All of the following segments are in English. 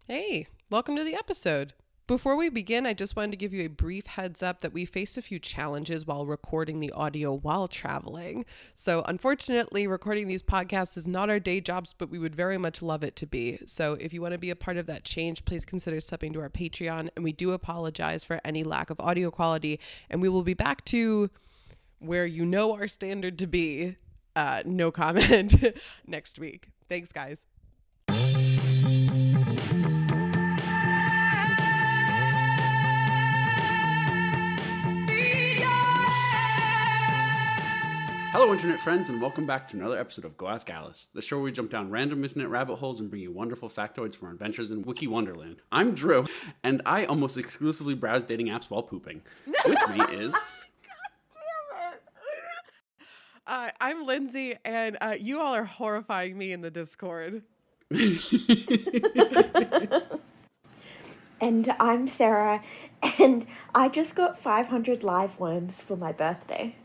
Hey, welcome to the episode. Before we begin, I just wanted to give you a brief heads up that we faced a few challenges while recording the audio while traveling. So, unfortunately, recording these podcasts is not our day jobs, but we would very much love it to be. So, if you want to be a part of that change, please consider stepping to our Patreon. And we do apologize for any lack of audio quality. And we will be back to where you know our standard to be. No comment next week. Thanks, guys. Hello, Internet friends, and welcome back to another episode of Go Ask Alice, the show where we jump down random internet rabbit holes and bring you wonderful factoids from our adventures in Wiki Wonderland. I'm Drew, and I almost exclusively browse dating apps while pooping. With me is... I'm Lindsay, and you all are horrifying me in the Discord. And I'm Sarah, and I just got 500 live worms for my birthday.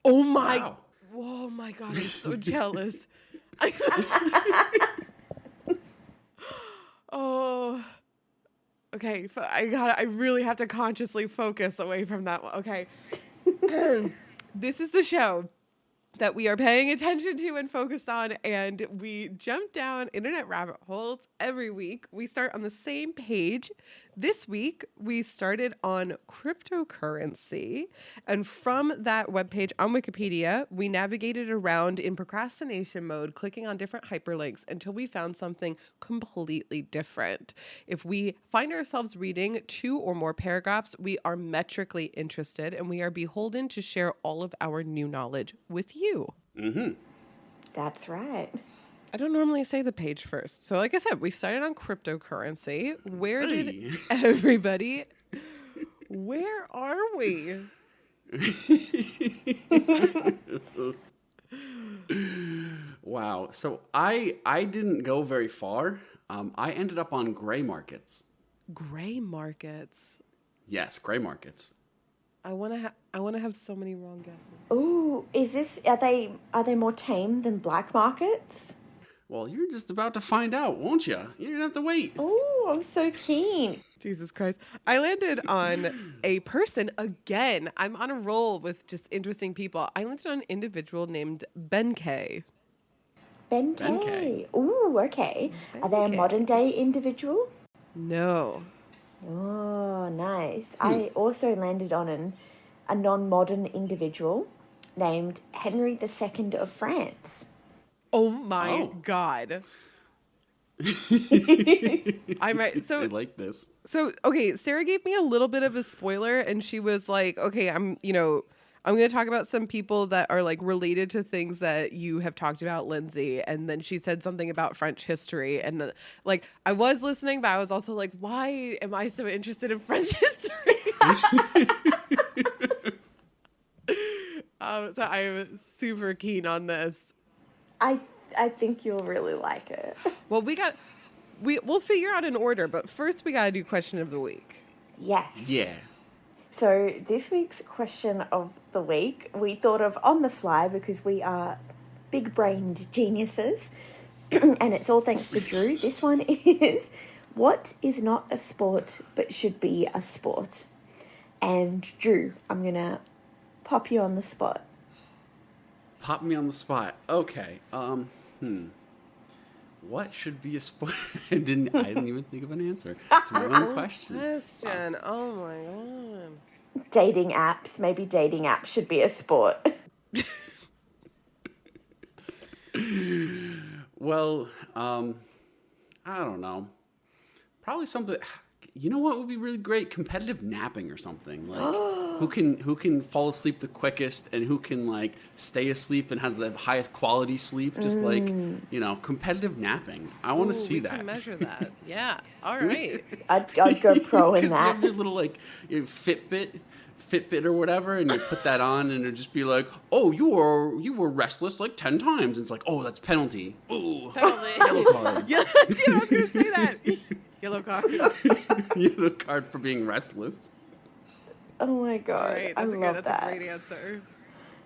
Oh my! Wow. Oh my God! I'm so jealous. Oh. Okay, I really have to consciously focus away from that one. Okay. This is the show that we are paying attention to and focused on, and we jump down internet rabbit holes every week. We start on the same page. This week, we started on cryptocurrency, and from that webpage on Wikipedia, we navigated around in procrastination mode, clicking on different hyperlinks until we found something completely different. If we find ourselves reading 2 or more paragraphs, we are metrically interested, and we are beholden to share all of our new knowledge with you. Mm-hmm. That's right. I don't normally say the page first. So like I said, we started on cryptocurrency. Where did everybody... Where are we? Wow. So I didn't go very far. I ended up on gray markets. Gray markets. Yes, gray markets. I want to have so many wrong guesses. Ooh, are they more tame than black markets? Well, you're just about to find out, won't you? You're going to have to wait. Ooh, I'm so keen. Jesus Christ. I landed on a person again. I'm on a roll with just interesting people. I landed on an individual named Ben K. Ben K. Ooh, okay. Are they a modern day individual? No. Oh, nice. I also landed on a non-modern individual named Henry II of France. Oh my God. I'm right. So I like this. So, okay, Sarah gave me a little bit of a spoiler, and she was like, okay, I'm going to talk about some people that are like related to things that you have talked about, Lindsay. And then she said something about French history. And like, I was listening, but I was also like, why am I so interested in French history? So I'm super keen on this. I think you'll really like it. Well, we'll figure out an order, but first we got to do question of the week. Yes. Yeah. So this week's question of the week, we thought of on the fly because we are big-brained geniuses, and it's all thanks to Drew. This one is, what is not a sport but should be a sport? And Drew, I'm going to pop you on the spot. Pop me on the spot. Okay. What should be a sport? I didn't even think of an answer to my own question. Oh my God. Dating apps. Maybe dating apps should be a sport. Well, I don't know. Probably something. You know what would be really great? Competitive napping or something. Like who can fall asleep the quickest and who can like stay asleep and has the highest quality sleep. Just like, competitive napping. I want to see that. Can measure that. Yeah. All right. I'd go pro in that. You have your little like your Fitbit or whatever, and you put that on, and it'll just be like, oh, you were restless like 10 times. And it's like, oh, that's penalty. Ooh, penalty. Yellow card. Yeah, I was gonna say that. Yellow card. Yellow card for being restless. Oh my God, right, I love that. That's a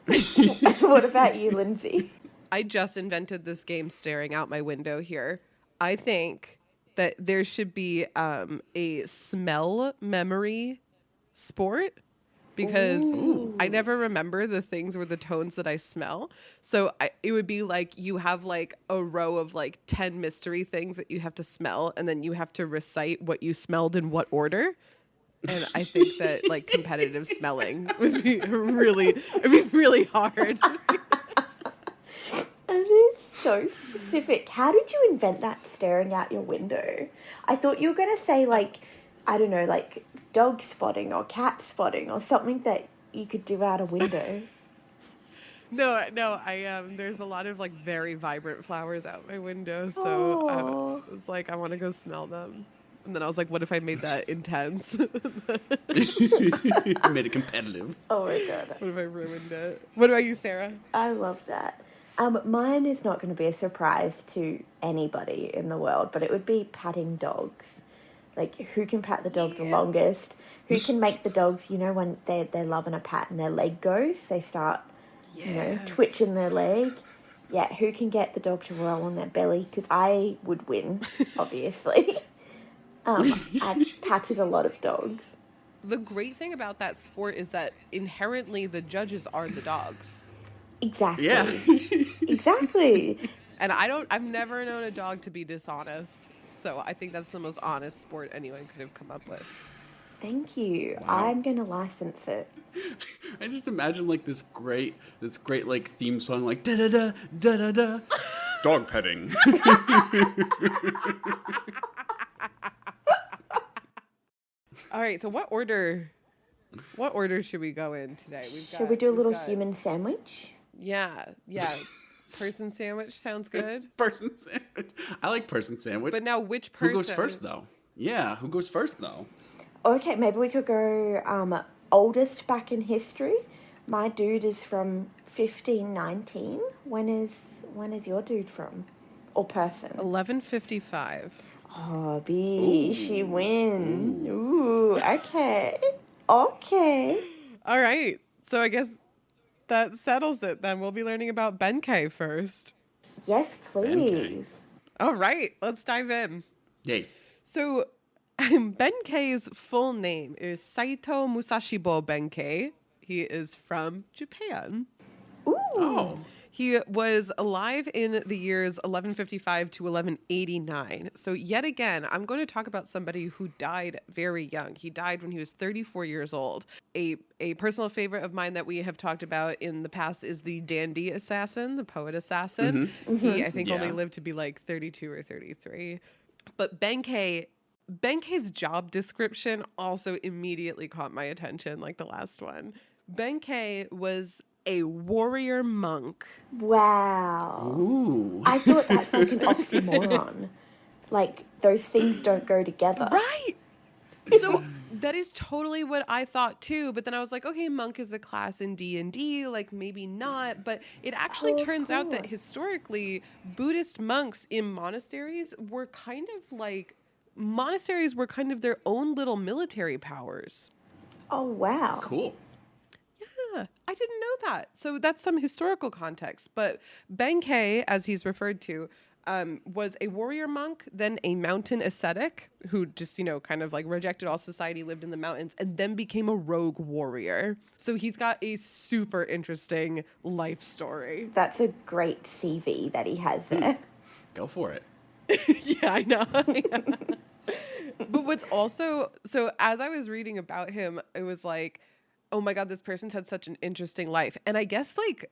great answer. What about you, Lindsay? I just invented this game staring out my window here. I think that there should be a smell memory sport because I never remember the things or the tones that I smell. So it would be like you have like a row of like 10 mystery things that you have to smell, and then you have to recite what you smelled in what order. And I think that like competitive smelling would be really hard. It is so specific. How did you invent that staring out your window? I thought you were going to say, like, I don't know, like dog spotting or cat spotting or something that you could do out a window. No, I there's a lot of like very vibrant flowers out my window, so I was like, I want to go smell them. And then I was like, what if I made that intense? Made it competitive. Oh my god. What if I ruined it? What about you, Sarah? I love that. Mine is not going to be a surprise to anybody in the world, but it would be patting dogs. Like, who can pat the dog the longest? Who can make the dogs, you know, when they're loving a pat and their leg goes, they start, you know, twitching their leg. Yeah, who can get the dog to roll on their belly? Because I would win, obviously. I've patted a lot of dogs. The great thing about that sport is that inherently the judges are the dogs. Exactly. Yeah. Exactly. And I've never known a dog to be dishonest. So I think that's the most honest sport anyone could have come up with. Thank you. Wow. I'm going to license it. I just imagine like this great like theme song, like da da da da da da. Dog petting. All right, so what order should we go in today? Should we do a little human sandwich? Yeah. Person sandwich sounds good. Person sandwich. I like person sandwich. But now which person? Who goes first though? Yeah, who goes first though? Okay, maybe we could go oldest back in history. My dude is from 1519. When is your dude from? Or person? 1155. Oh, B, she wins. Ooh, okay. Okay. All right. So I guess that settles it then. We'll be learning about Benkei first. Yes, please. Benkei. All right. Let's dive in. Yes. So Benkei's full name is Saito Musashibo Benkei. He is from Japan. Ooh. Oh. He was alive in the years 1155 to 1189. So yet again, I'm going to talk about somebody who died very young. He died when he was 34 years old. A personal favorite of mine that we have talked about in the past is the dandy assassin, the poet assassin. Mm-hmm. He, I think, only lived to be like 32 or 33. But Benkei's job description also immediately caught my attention, like the last one. Benkei was a warrior monk. Wow. Ooh. I thought that's like an oxymoron. Like, those things don't go together. Right. So that is totally what I thought too. But then I was like, okay, monk is a class in D&D, like maybe not. But it actually turns out that historically, Buddhist monks in monasteries were kind of their own little military powers. Oh, wow. Cool. Yeah, I didn't know that. So that's some historical context. But Benkei, as he's referred to, was a warrior monk, then a mountain ascetic who just, kind of like rejected all society, lived in the mountains, and then became a rogue warrior. So he's got a super interesting life story. That's a great CV that he has there. Go for it. Yeah, I know. But what's also, so as I was reading about him, it was like, oh my God, this person's had such an interesting life. And I guess like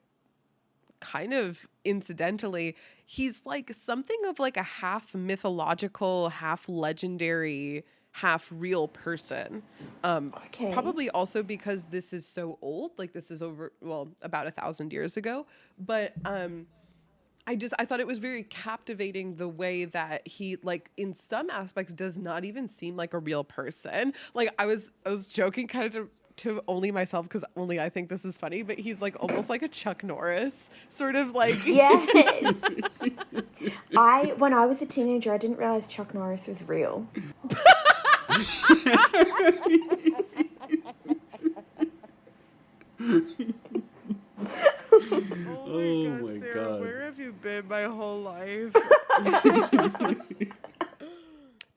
kind of incidentally, he's like something of like a half mythological, half legendary, half real person. Okay. Probably also because this is so old, like this is about 1,000 years ago. But I thought it was very captivating the way that he, like, in some aspects does not even seem like a real person. Like I was joking kind of to only myself because only I think this is funny, but he's like almost like a Chuck Norris sort of like. Yes. When I was a teenager, I didn't realize Chuck Norris was real. Oh my God. Where have you been my whole life?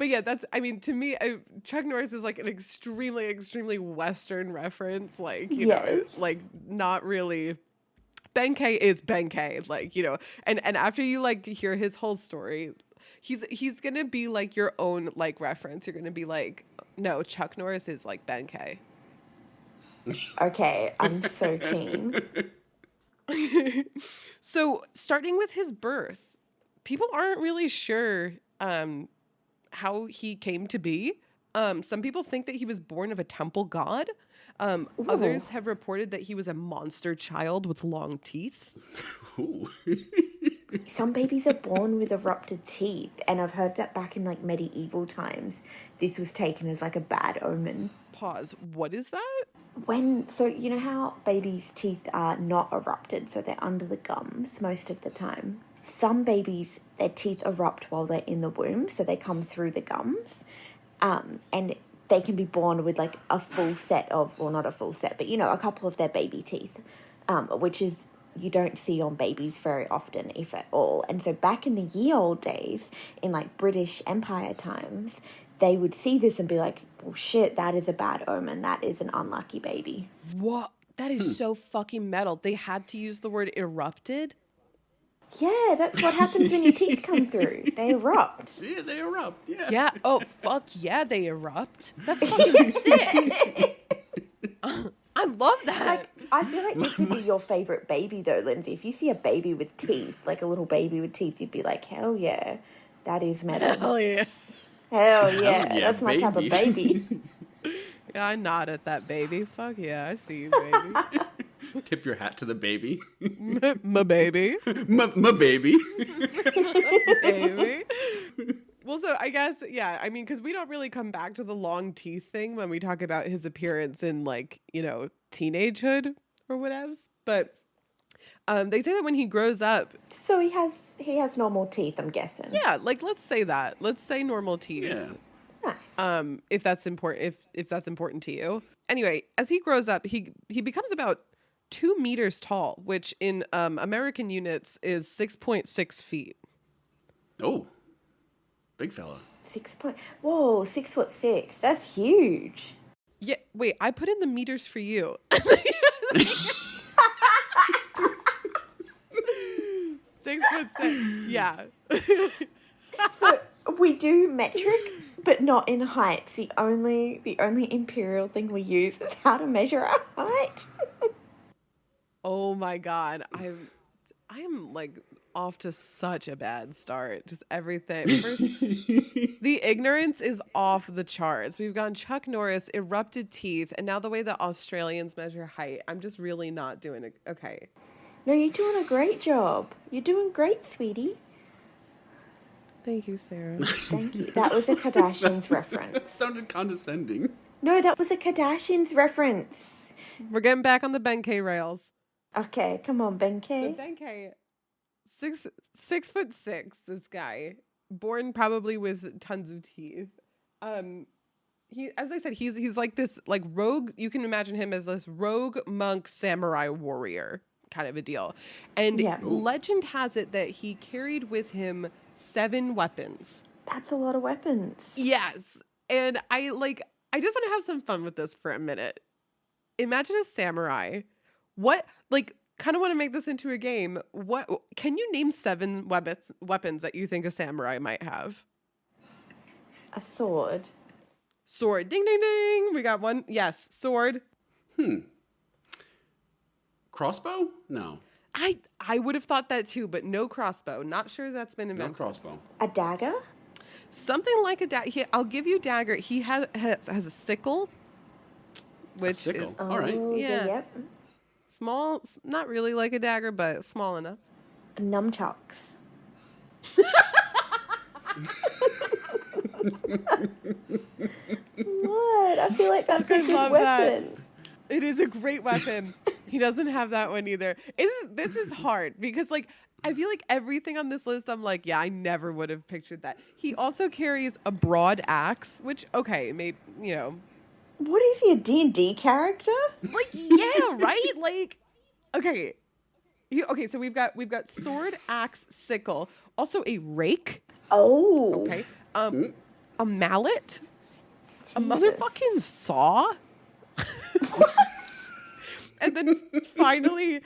But yeah, that's, I mean, to me, Chuck Norris is like an extremely, extremely Western reference. Like, you know, Yes. like not really. Benkei is Benkei, like, you know, and after you like hear his whole story, he's gonna be like your own like reference. You're gonna be like, no, Chuck Norris is like Benkei. Okay, I'm so keen. So starting with his birth, people aren't really sure how he came to be. Some people think that he was born of a temple god. Others have reported that he was a monster child with long teeth. Ooh. Some babies are born with erupted teeth, and I've heard that back in like medieval times, this was taken as like a bad omen. Pause. What is that? So you know how babies' teeth are not erupted, so they're under the gums most of the time. Some babies, their teeth erupt while they're in the womb, so they come through the gums, and they can be born with like a full set of, well, not a full set, but you know, a couple of their baby teeth, which is you don't see on babies very often, if at all. And so back in the ye old days, in like British Empire times, they would see this and be like, well, shit, that is a bad omen. That is an unlucky baby. What? That is so fucking metal. They had to use the word erupted. Yeah, that's what happens when your teeth come through. They erupt. Yeah, they erupt. Yeah. Yeah. Oh, fuck yeah, they erupt. That's fucking sick. I love that. Like, I feel like this would be your favorite baby, though, Lindsay. If you see a baby with teeth, like a little baby with teeth, you'd be like, hell yeah, that is metal. Hell yeah. Hell yeah, yeah, that's my type of baby. Yeah, I nod at that baby. Fuck yeah, I see you, baby. Tip your hat to the baby. My baby. My baby. Baby. Well, so I guess, yeah, I mean, because we don't really come back to the long teeth thing when we talk about his appearance in, like, you know, teenagehood or whatevs. But they say that when he grows up. So he has normal teeth, I'm guessing. Yeah, like, let's say that. Let's say normal teeth. Yeah. Nice. If that's important, if that's important to you. Anyway, as he grows up, he becomes about 2 meters tall, which in American units is 6.6 feet. Oh, big fella. 6'6". That's huge. Yeah, wait, I put in the meters for you. 6'6". Yeah. So we do metric, but not in heights. The only imperial thing we use is how to measure our height. Oh my god, I'm like off to such a bad start. Just everything. First, the ignorance is off the charts. We've gone Chuck Norris, erupted teeth, and now the way that Australians measure height. I'm just really not doing it. Okay. No, you're doing a great job. You're doing great, sweetie. Thank you, Sarah. Thank you. That was a Kardashians That reference. sounded condescending. No, that was a Kardashians reference. We're getting back on the Benkei rails. Okay, come on, So Benkei. Benkei, 6'6", this guy, born probably with tons of teeth. He, as I said, he's like this like rogue. You can imagine him as this rogue monk samurai warrior kind of a deal. And Yeah. legend has it that he carried with him 7 weapons. That's a lot of weapons. Yes. And I just want to have some fun with this for a minute. Imagine a samurai. What, like, kind of want to make this into a game. What can you name 7 weapons that you think a samurai might have? A sword. Sword. Ding, ding, ding. We got one. Yes. Sword. Crossbow? No. I would have thought that too, but no crossbow. Not sure that's been No invented. crossbow. A dagger? Something like a dagger. I'll give you dagger. He has a sickle. Which A sickle. is All right. Yeah. Yep. small, not really like a dagger, but small enough. Nunchucks. What? I feel like that's a I good love that. weapon. It is a great weapon. He doesn't have that one either. This is hard because, like, I feel like everything on this list, I'm like, yeah, I never would have pictured that. He also carries a broad axe, which, okay, maybe, you know. What is he, a D&D character? Like, yeah, right? Like, okay. Okay, so we've got sword, axe, sickle, also a rake. Oh. Okay. a mallet, a Jesus. motherfucking saw, and then finally,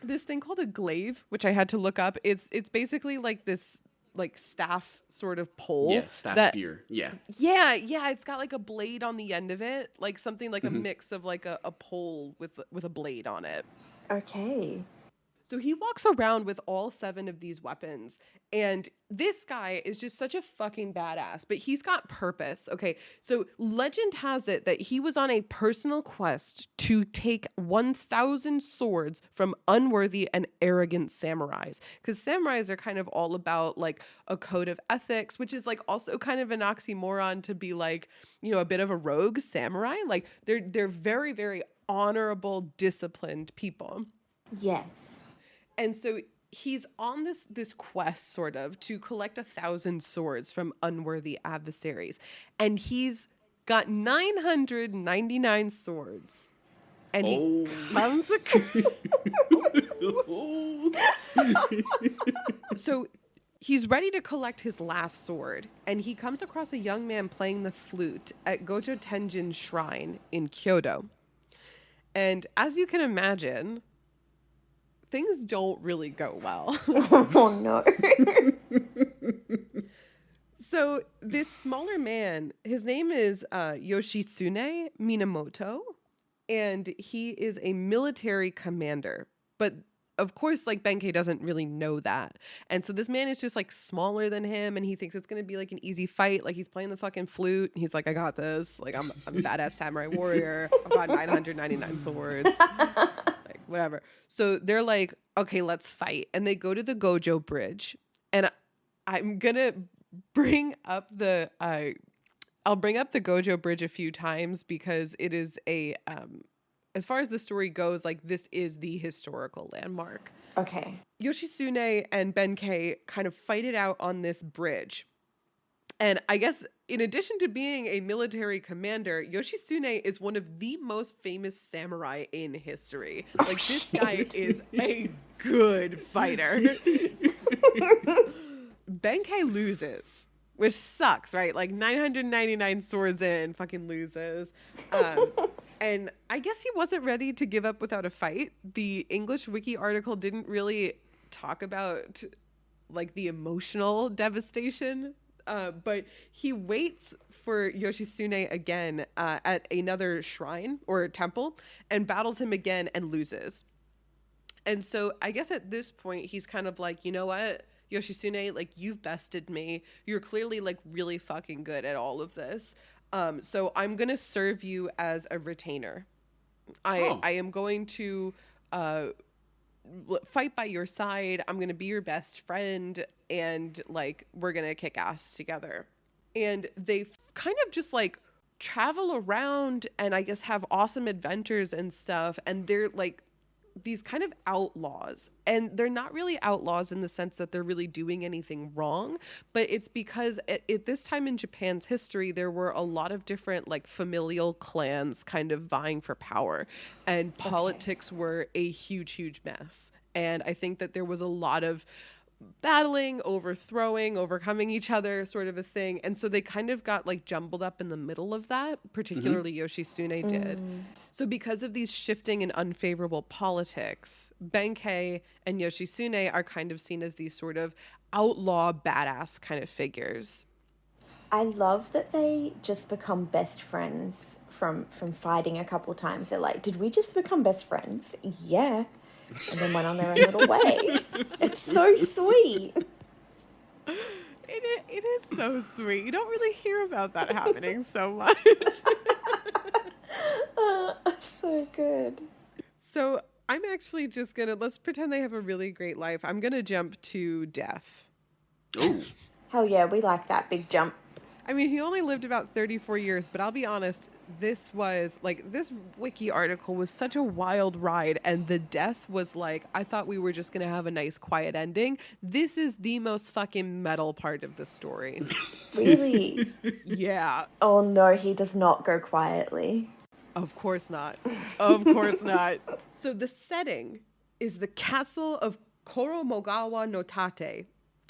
this thing called a glaive, which I had to look up. It's basically like this like staff sort of pole. Yeah, staff spear. Yeah. Yeah, it's got like a blade on the end of it, like something like a mix of like a pole with a blade on it. Okay. So he walks around with all 7 of these weapons, and this guy is just such a fucking badass, but he's got purpose. Okay, so legend has it that he was on a personal quest to take 1,000 swords from unworthy and arrogant samurais, because samurais are kind of all about like a code of ethics, which is like also kind of an oxymoron to be like, you know, a bit of a rogue samurai. Like they're very, very honorable, disciplined people. Yes. And so he's on this quest sort of to collect 1,000 swords from unworthy adversaries. And he's got 999 swords. And he comes So he's ready to collect his last sword. And he comes across a young man playing the flute at Gojo Tenjin's shrine in Kyoto. And as you can imagine, things don't really go well. Oh, no. So this smaller man, his name is Yoshitsune Minamoto, and he is a military commander. But of course, like, Benkei doesn't really know that. And so this man is just like smaller than him, and he thinks it's going to be like an easy fight. Like, he's playing the fucking flute. And he's like, I got this. Like, I'm a badass samurai warrior. I've got 999 swords. Like, whatever. So they're like, okay, let's fight. And they go to the Gojo Bridge. And I'm going to bring up the I'll bring up the Gojo Bridge a few times because it is a as far as the story goes, like, this is the historical landmark. Okay. Yoshitsune and Benkei kind of fight it out on this bridge. And I guess in addition to being a military commander, Yoshitsune is one of the most famous samurai in history. Like, this guy is a good fighter. Benkei loses, which sucks, right? Like, 999 swords in, fucking loses. And I guess he wasn't ready to give up without a fight. The English wiki article didn't really talk about, like, the emotional devastation, but he waits for Yoshitsune again at another shrine or temple and battles him again and loses. And so I guess at this point, he's kind of like, you know what, Yoshitsune, like, you've bested me. You're clearly, like, really fucking good at all of this. So I'm going to serve you as a retainer. I am going to fight by your side. I'm going to be your best friend. And, like, we're going to kick ass together. And they kind of just, like, travel around and I guess have awesome adventures and stuff. And they're, like, these kind of outlaws, and they're not really outlaws in the sense that they're really doing anything wrong, but it's because at this time in Japan's history, there were a lot of different, like, familial clans kind of vying for power, and politics were a huge mess. And I think that there was a lot of battling, overthrowing, overcoming each other, sort of a thing. And so they kind of got, like, jumbled up in the middle of that, particularly Yoshitsune did. So because of these shifting and unfavorable politics, Benkei and Yoshitsune are kind of seen as these sort of outlaw, badass kind of figures. I love that they just become best friends from fighting a couple times. They're like, did we just become best friends? Yeah. And then went on their own little way. It's so sweet. It is so sweet. You don't really hear about that happening so much. So good. So I'm actually just gonna, let's pretend they have a really great life. I'm gonna jump to death. Oh. Hell yeah, we like that big jump. I mean, he only lived about 34 years, but I'll be honest, this was, like, this wiki article was such a wild ride, and the death was like, I thought we were just going to have a nice, quiet ending. This is the most fucking metal part of the story. Really? Yeah. Oh no, he does not go quietly. Of course not. Of course not. So the setting is the castle of Koromogawa no Tate,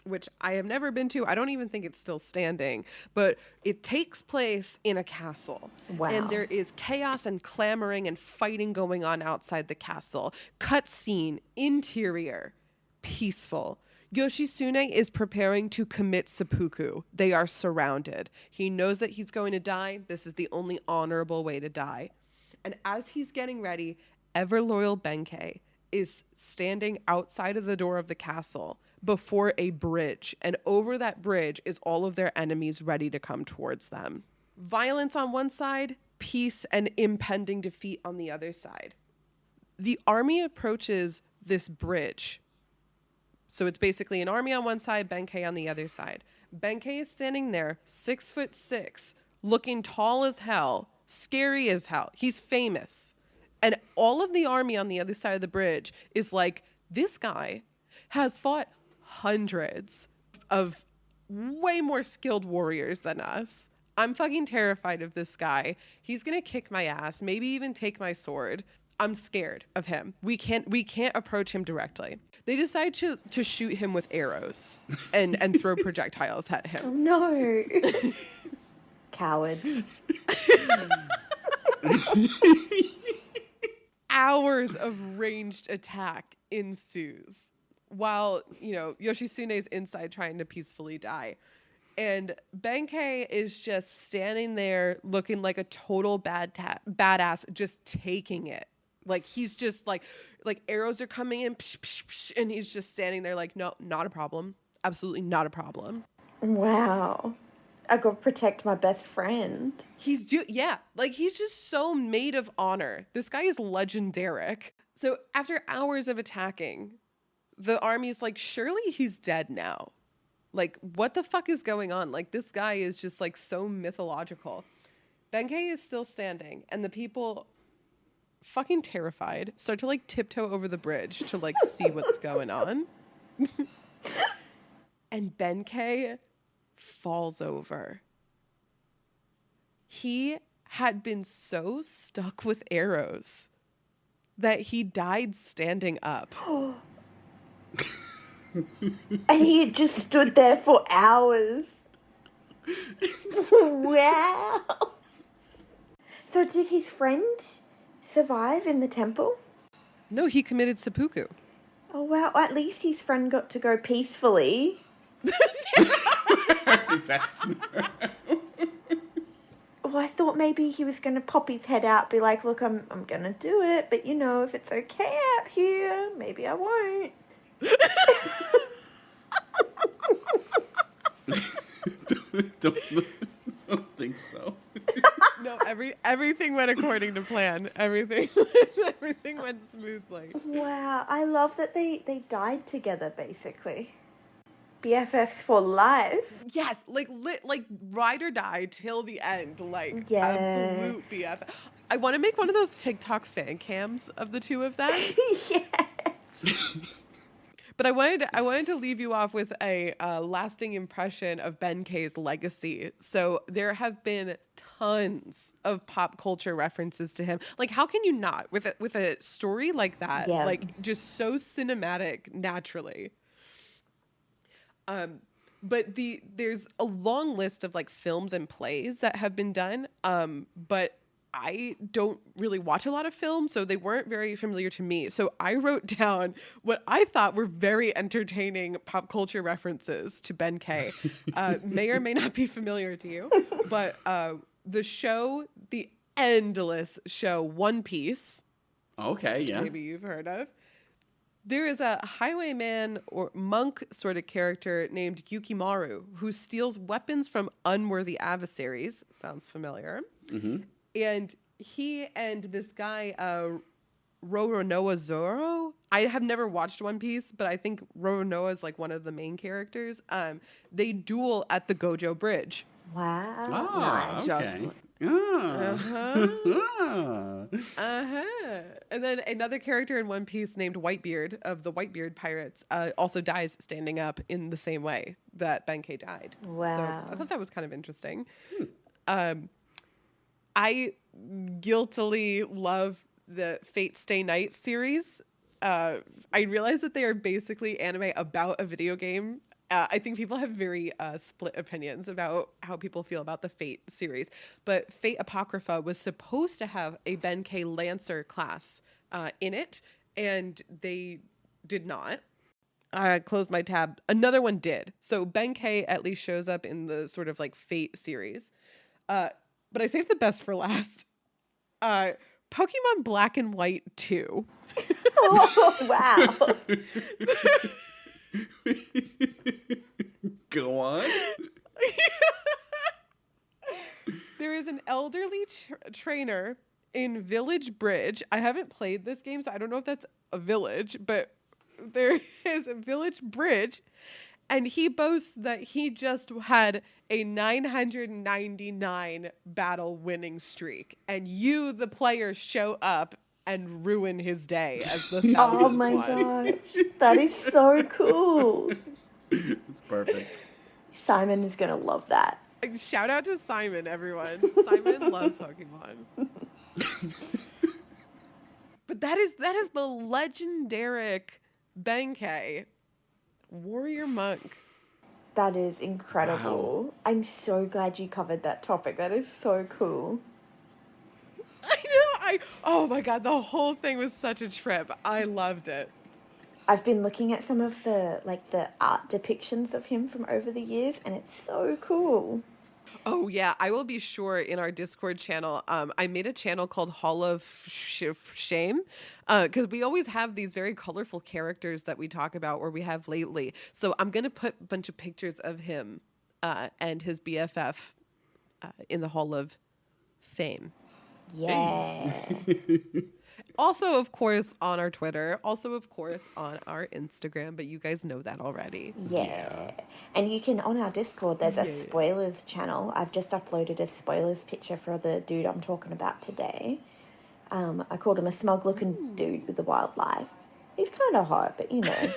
which I have never been to. I don't even think it's still standing, but it takes place in a castle. Wow. And there is chaos and clamoring and fighting going on outside the castle. Cutscene, interior, peaceful. Yoshitsune is preparing to commit seppuku. They are surrounded. He knows that he's going to die. This is the only honorable way to die. And as he's getting ready, ever loyal Benkei is standing outside of the door of the castle before a bridge. And over that bridge is all of their enemies ready to come towards them. Violence on one side, peace and impending defeat on the other side. The army approaches this bridge. So it's basically an army on one side, Benkei on the other side. Benkei is standing there, 6'6", looking tall as hell, scary as hell. He's famous. And all of the army on the other side of the bridge is like, this guy has fought hundreds of way more skilled warriors than us. I'm fucking terrified of this guy. He's going to kick my ass, maybe even take my sword. I'm scared of him. We can't approach him directly. They decide to shoot him with arrows and throw projectiles at him. Oh no. Cowards. Hours of ranged attack ensues while, Yoshitsune's inside trying to peacefully die. And Benkei is just standing there looking like a total badass, just taking it. Like, he's just like arrows are coming in, psh, psh, psh, and he's just standing there like, no, not a problem. Absolutely not a problem. Wow. I gotta protect my best friend. He's just so made of honor. This guy is legendaric. So after hours of attacking, the army's like, surely he's dead now. Like, what the fuck is going on? Like, this guy is just like so mythological. Benkei is still standing, and the people, fucking terrified, start to like tiptoe over the bridge to like see what's going on. And Benkei falls over. He had been so stuck with arrows that he died standing up. And he had just stood there for hours. Wow. So did his friend survive in the temple? No, he committed seppuku. Oh wow, at least his friend got to go peacefully. That's Oh, I thought maybe he was going to pop his head out, be like, look, I'm going to do it, but if it's okay out here, maybe I won't. don't think so. No, everything went according to plan. Everything went smoothly. Wow, I love that they died together, basically. BFFs for life. Yes, like ride or die till the end, like Yeah. absolute BFF. I want to make one of those TikTok fan cams of the two of them. Yeah. But I wanted to leave you off with a lasting impression of Benkei's legacy. So there have been tons of pop culture references to him. Like, how can you not with a story like that? Yeah. Like, just so cinematic naturally. But there's a long list of like films and plays that have been done. But I don't really watch a lot of films, so they weren't very familiar to me. So I wrote down what I thought were very entertaining pop culture references to Benkei. May or may not be familiar to you, but the endless show One Piece. Okay, yeah. Maybe you've heard of. There is a highwayman or monk sort of character named Yukimaru who steals weapons from unworthy adversaries. Sounds familiar. Mm-hmm. And he and this guy, Roronoa Zoro, I have never watched One Piece, but I think Roronoa is like one of the main characters. They duel at the Gojo Bridge. Wow. Ah, Nice. okay. Ah. And then another character in One Piece named Whitebeard of the Whitebeard Pirates also dies standing up in the same way that Benkei died. Wow. So I thought that was kind of interesting. I guiltily love the Fate Stay Night series. I realize that they are basically anime about a video game I think people have very split opinions about how people feel about the Fate series. But Fate Apocrypha was supposed to have a Ben K. Lancer class in it, and they did not. I closed my tab. Another one did. So Ben K at least shows up in the sort of like Fate series. But I saved the best for last. Pokemon Black and White 2. Oh, wow. Go on. There is an elderly trainer in Village Bridge. I haven't played this game, so I don't know if that's a village, but there is a Village Bridge, and he boasts that he just had a 999 battle winning streak, and you, the player, show up and ruin his day as the 1000th Oh my one. gosh. That is so cool. It's perfect. Simon is going to love that. Shout out to Simon, everyone. Simon loves Pokemon. But that is the legendaric Benkei warrior monk. That is incredible. Wow. I'm so glad you covered that topic. That is so cool. I know. Oh my god, the whole thing was such a trip. I loved it. I've been looking at some of the art depictions of him from over the years, and it's so cool. Oh yeah, I will be sure in our Discord channel. I made a channel called Hall of Shame, because we always have these very colorful characters that we talk about, or we have lately. So I'm gonna put a bunch of pictures of him and his BFF in the Hall of Fame. Yeah. Also, of course, on our Twitter. Also, of course, on our Instagram. But you guys know that already. Yeah. And you can, on our Discord, there's a spoilers channel. I've just uploaded a spoilers picture for the dude I'm talking about today. I called him a smug-looking dude with a wildlife. He's kind of hot, but you know,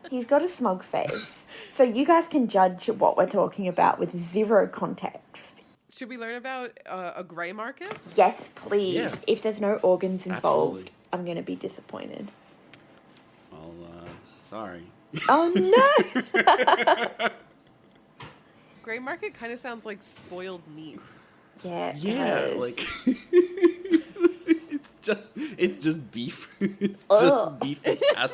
he's got a smug face. So you guys can judge what we're talking about with zero context. Should we learn about a gray market? Yes, please. Yeah. If there's no organs involved, Absolutely. I'm going to be disappointed. Well, sorry. Oh, no! Gray market kind of sounds like spoiled meat. Yeah, it Yeah, does. like it's just beef. It's Ugh. just beef that's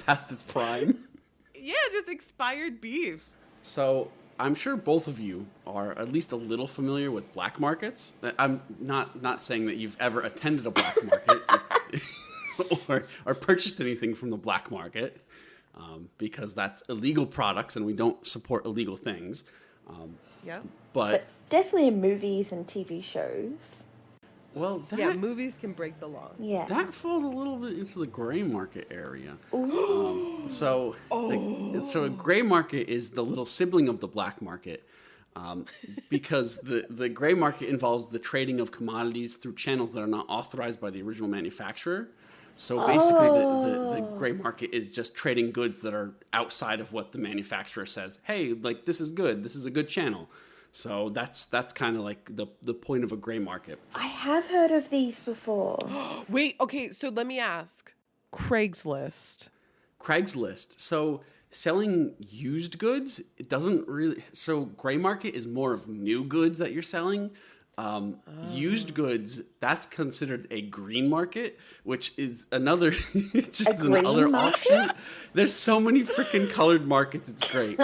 past its prime. Yeah, just expired beef. So I'm sure both of you are at least a little familiar with black markets. I'm not saying that you've ever attended a black market or purchased anything from the black market, because that's illegal products and we don't support illegal things. Yeah. But definitely in movies and TV shows. well, Yeah, movies can break the law. Yeah. that falls a little bit into the gray market area. Ooh. So a gray market is the little sibling of the black market, because the gray market involves the trading of commodities through channels that are not authorized by the original manufacturer. So basically, the gray market is just trading goods that are outside of what the manufacturer says. Hey, like this is good. This is a good channel. So that's kind of like the point of a gray market. I have heard of these before. Wait, okay, so let me ask. Craigslist. Craigslist. So selling used goods, it doesn't really. So gray market is more of new goods that you're selling. Used goods, that's considered a green market, which is another just another offshoot. There's so many freaking colored markets. It's great.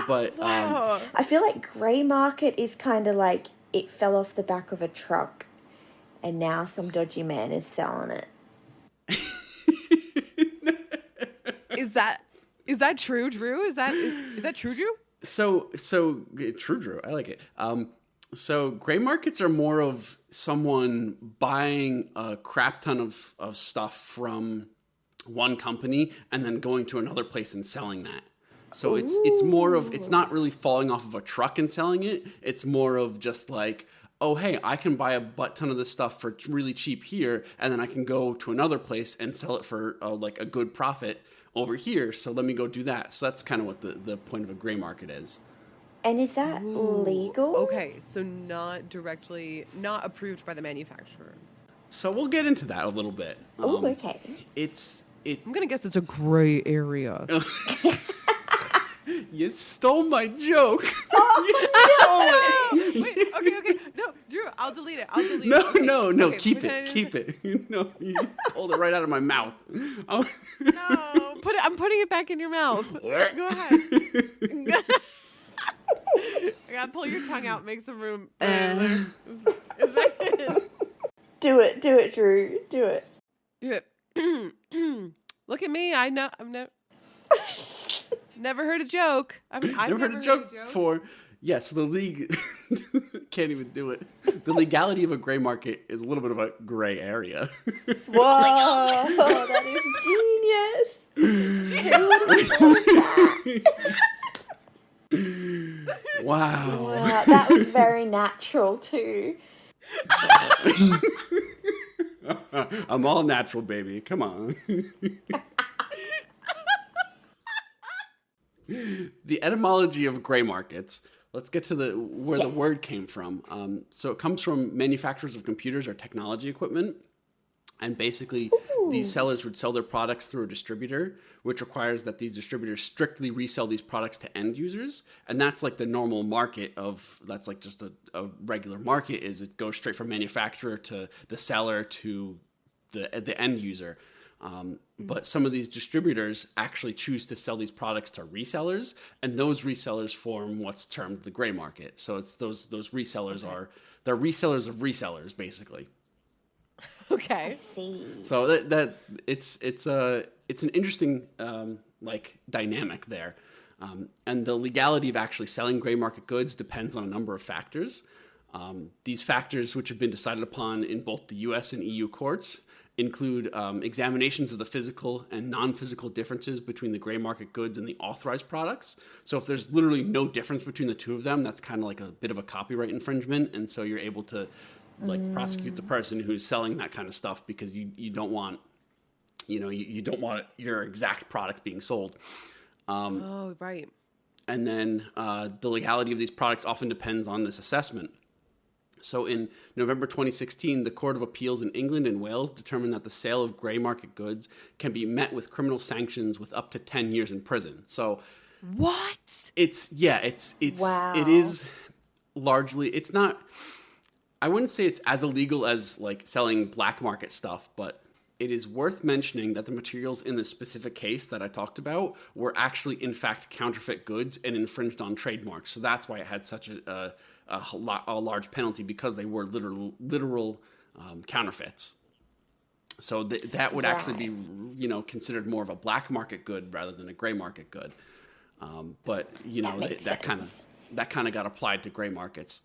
But I feel like grey market is kind of like it fell off the back of a truck and now some dodgy man is selling it. Is that true, Drew? Is that true, Drew? So true, Drew. I like it. So gray markets are more of someone buying a crap ton of stuff from one company and then going to another place and selling that. So it's more of, it's not really falling off of a truck and selling it. It's more of just like, oh, hey, I can buy a butt ton of this stuff for really cheap here, and then I can go to another place and sell it for like a good profit over here. So let me go do that. So that's kind of what the point of a gray market is. And is that legal? Okay, so not approved by the manufacturer. So we'll get into that a little bit. Oh, okay. I'm gonna guess it's a gray area. You stole my joke. Oh, You stole it. Wait, okay. No, Drew, I'll delete it. No, Okay, no. okay, Keep pretend it. Keep it. No, you pulled it right out of my mouth. Oh. No, I'm putting it back in your mouth. Go ahead. I gotta pull your tongue out, make some room. It's back in. Do it, Drew. Do it. Do it. Look at me. I know. Never heard a joke. I've Never heard a joke before. Yes, the league can't even do it. The legality of a gray market is a little bit of a gray area. Whoa, that is genius. Who would have thought that? Wow. Wow, that was very natural too. I'm all natural, baby. Come on. The etymology of gray markets. Let's get to where the word came from. So it comes from manufacturers of computers or technology equipment. And basically, these sellers would sell their products through a distributor, which requires that these distributors strictly resell these products to end users. And that's like the normal market that's like just a regular market, is it goes straight from manufacturer to the seller to the end user. But some of these distributors actually choose to sell these products to resellers, and those resellers form what's termed the gray market. So it's those resellers they're resellers of resellers, basically. Okay. I see. So that it's an interesting like dynamic there, and the legality of actually selling gray market goods depends on a number of factors. These factors, which have been decided upon in both the U.S. and EU courts, include examinations of the physical and non-physical differences between the gray market goods and the authorized products. So if there's literally no difference between the two of them, that's kind of like a bit of a copyright infringement, and so you're able to prosecute the person who's selling that kind of stuff, because you don't want, you don't want your exact product being sold. Oh, right. And then the legality of these products often depends on this assessment. So in November 2016, the Court of Appeals in England and Wales determined that the sale of gray market goods can be met with criminal sanctions with up to 10 years in prison. So what? Wow. It is largely, it's not, I wouldn't say it's as illegal as like selling black market stuff, but it is worth mentioning that the materials in this specific case that I talked about were actually, in fact, counterfeit goods and infringed on trademarks. So that's why it had such a large penalty, because they were literal counterfeits. So that would actually be, considered more of a black market good rather than a gray market good. But that kind of got applied to gray markets.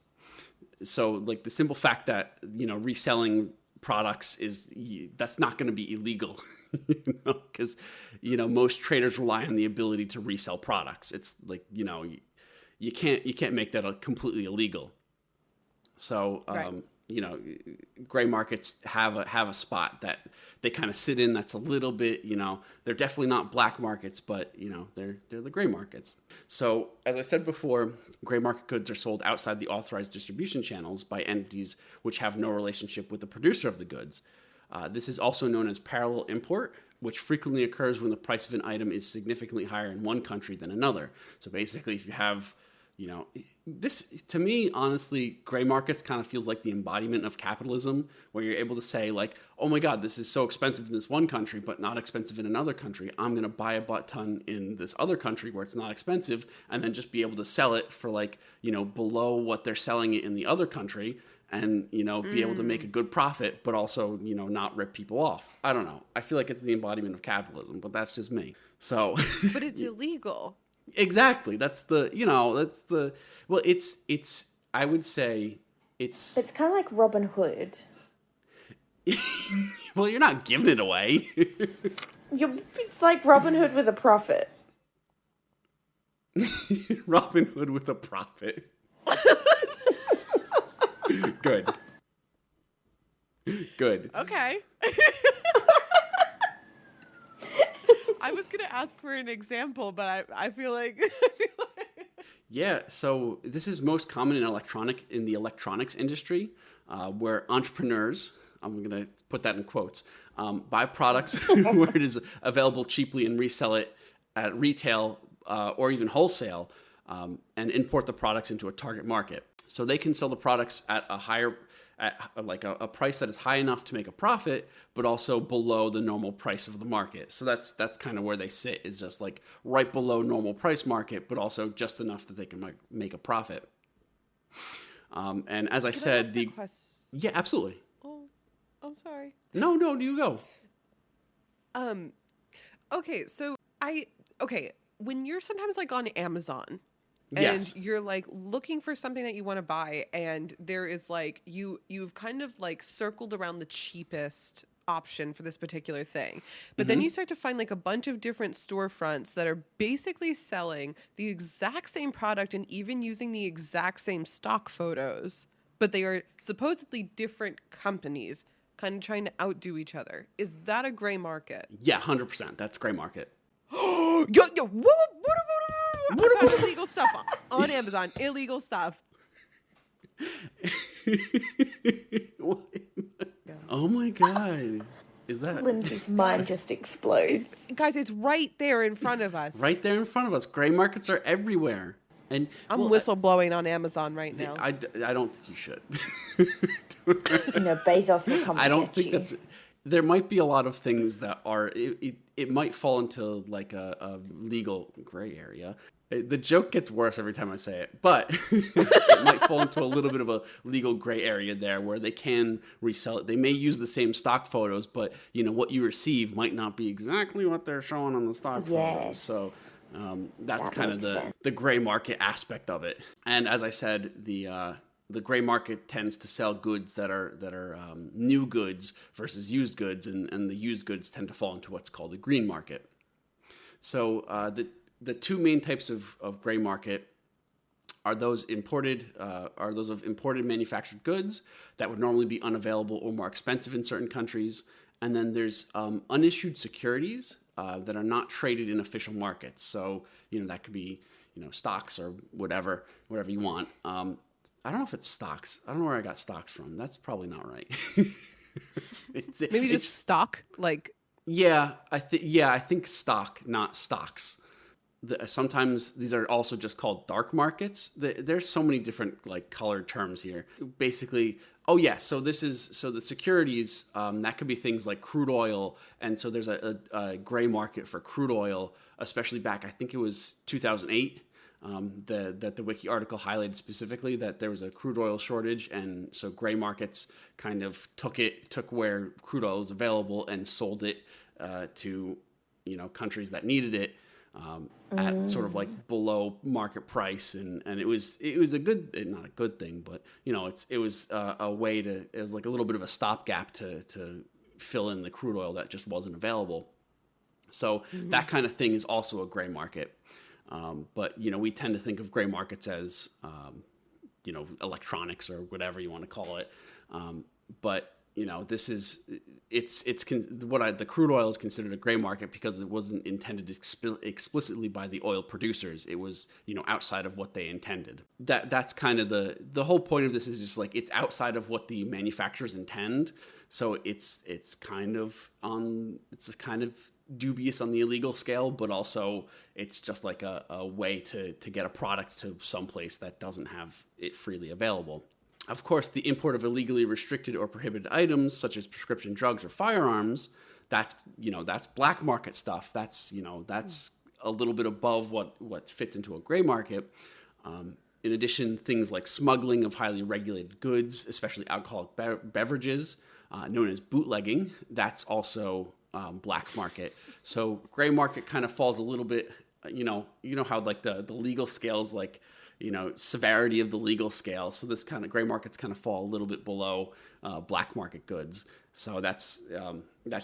So like the simple fact that reselling products that's not going to be illegal, because most traders rely on the ability to resell products. It's like you can't make that completely illegal. So Right. Gray markets have a spot that they kind of sit in. That's a little bit, they're definitely not black markets, but they're the gray markets. So as I said before, gray market goods are sold outside the authorized distribution channels by entities which have no relationship with the producer of the goods. This is also known as parallel import, which frequently occurs when the price of an item is significantly higher in one country than another. So basically, if you have this, to me, honestly, gray markets kind of feels like the embodiment of capitalism, where you're able to say like, oh my God, this is so expensive in this one country, but not expensive in another country. I'm going to buy a butt ton in this other country where it's not expensive, and then just be able to sell it for like, below what they're selling it in the other country, and, be able to make a good profit, but also, not rip people off. I don't know. I feel like it's the embodiment of capitalism, but that's just me. So. But it's illegal. Exactly. Well, it's, I would say it's kind of like Robin Hood. Well, you're not giving it away. It's like Robin Hood with a profit. Robin Hood with a profit. Good. Okay. I was going to ask for an example, but I feel like... Yeah, so this is most common in the electronics industry, where entrepreneurs, I'm going to put that in quotes, buy products where it is available cheaply and resell it at retail or even wholesale, and import the products into a target market. So they can sell the products at a higher, at like a price that is high enough to make a profit, but also below the normal price of the market. So that's kind of where they sit, is just like right below normal price market, but also just enough that they can make a profit. And as I Can said, I ask a question? yeah, absolutely. Oh, I'm sorry. No, you go. Okay, so when you're sometimes like on Amazon and Yes. you're like looking for something that you want to buy, and there is like you've kind of like circled around the cheapest option for this particular thing. But then you start to find like a bunch of different storefronts that are basically selling the exact same product and even using the exact same stock photos, but they are supposedly different companies kind of trying to outdo each other. Is that a gray market? Yeah, 100%. That's gray market. Yo, I found illegal stuff on Amazon. Illegal stuff. Oh my God. Is that Lindsay's mind just explodes. Guys, it's right there in front of us. right there in front of us? Gray markets are everywhere. And I'm whistleblowing on Amazon right now. I don't think you should. Bezos will come. I don't get think you. that's. There might be a lot of things that are. It might fall into like a legal gray area. The joke gets worse every time I say it, but it might fall into a little bit of a legal gray area there, where they can resell it. They may use the same stock photos, but what you receive might not be exactly what they're showing on the stock photos. So. That's That kind of makes sense. the gray market aspect of it. And as I said, the gray market tends to sell goods that are new goods versus used goods, and the used goods tend to fall into what's called the green market. So the two main types of gray market are those of imported manufactured goods that would normally be unavailable or more expensive in certain countries. And then there's unissued securities that are not traded in official markets. So, that could be, stocks or whatever you want. I don't know if it's stocks. I don't know where I got stocks from. That's probably not right. Maybe just stock, like. Yeah, I think stock, not stocks. Sometimes these are also just called dark markets. There's so many different like colored terms here. Basically, so the securities, that could be things like crude oil, and so there's a gray market for crude oil, especially back, I think it was 2008. That the wiki article highlighted specifically that there was a crude oil shortage, and so gray markets kind of took where crude oil was available and sold it to countries that needed it. At sort of like below market price, and it was a good, not a good thing, but it was a way to, it was like a little bit of a stopgap to fill in the crude oil that just wasn't available. So that kind of thing is also a gray market. But we tend to think of gray markets as electronics or whatever you want to call it. But this is the crude oil is considered a gray market because it wasn't intended explicitly by the oil producers. It was outside of what they intended. That's kind of the whole point of this, is just like it's outside of what the manufacturers intend. So it's kind of dubious on the illegal scale, but also it's just like a way to get a product to someplace that doesn't have it freely available. Of course, the import of illegally restricted or prohibited items, such as prescription drugs or firearms, that's black market stuff. That's a little bit above what fits into a gray market. In addition, things like smuggling of highly regulated goods, especially alcoholic beverages, known as bootlegging, that's also black market. So gray market kind of falls a little bit, how like the legal scales, like, severity of the legal scale. So this kind of gray markets kind of fall a little bit below black market goods. So that's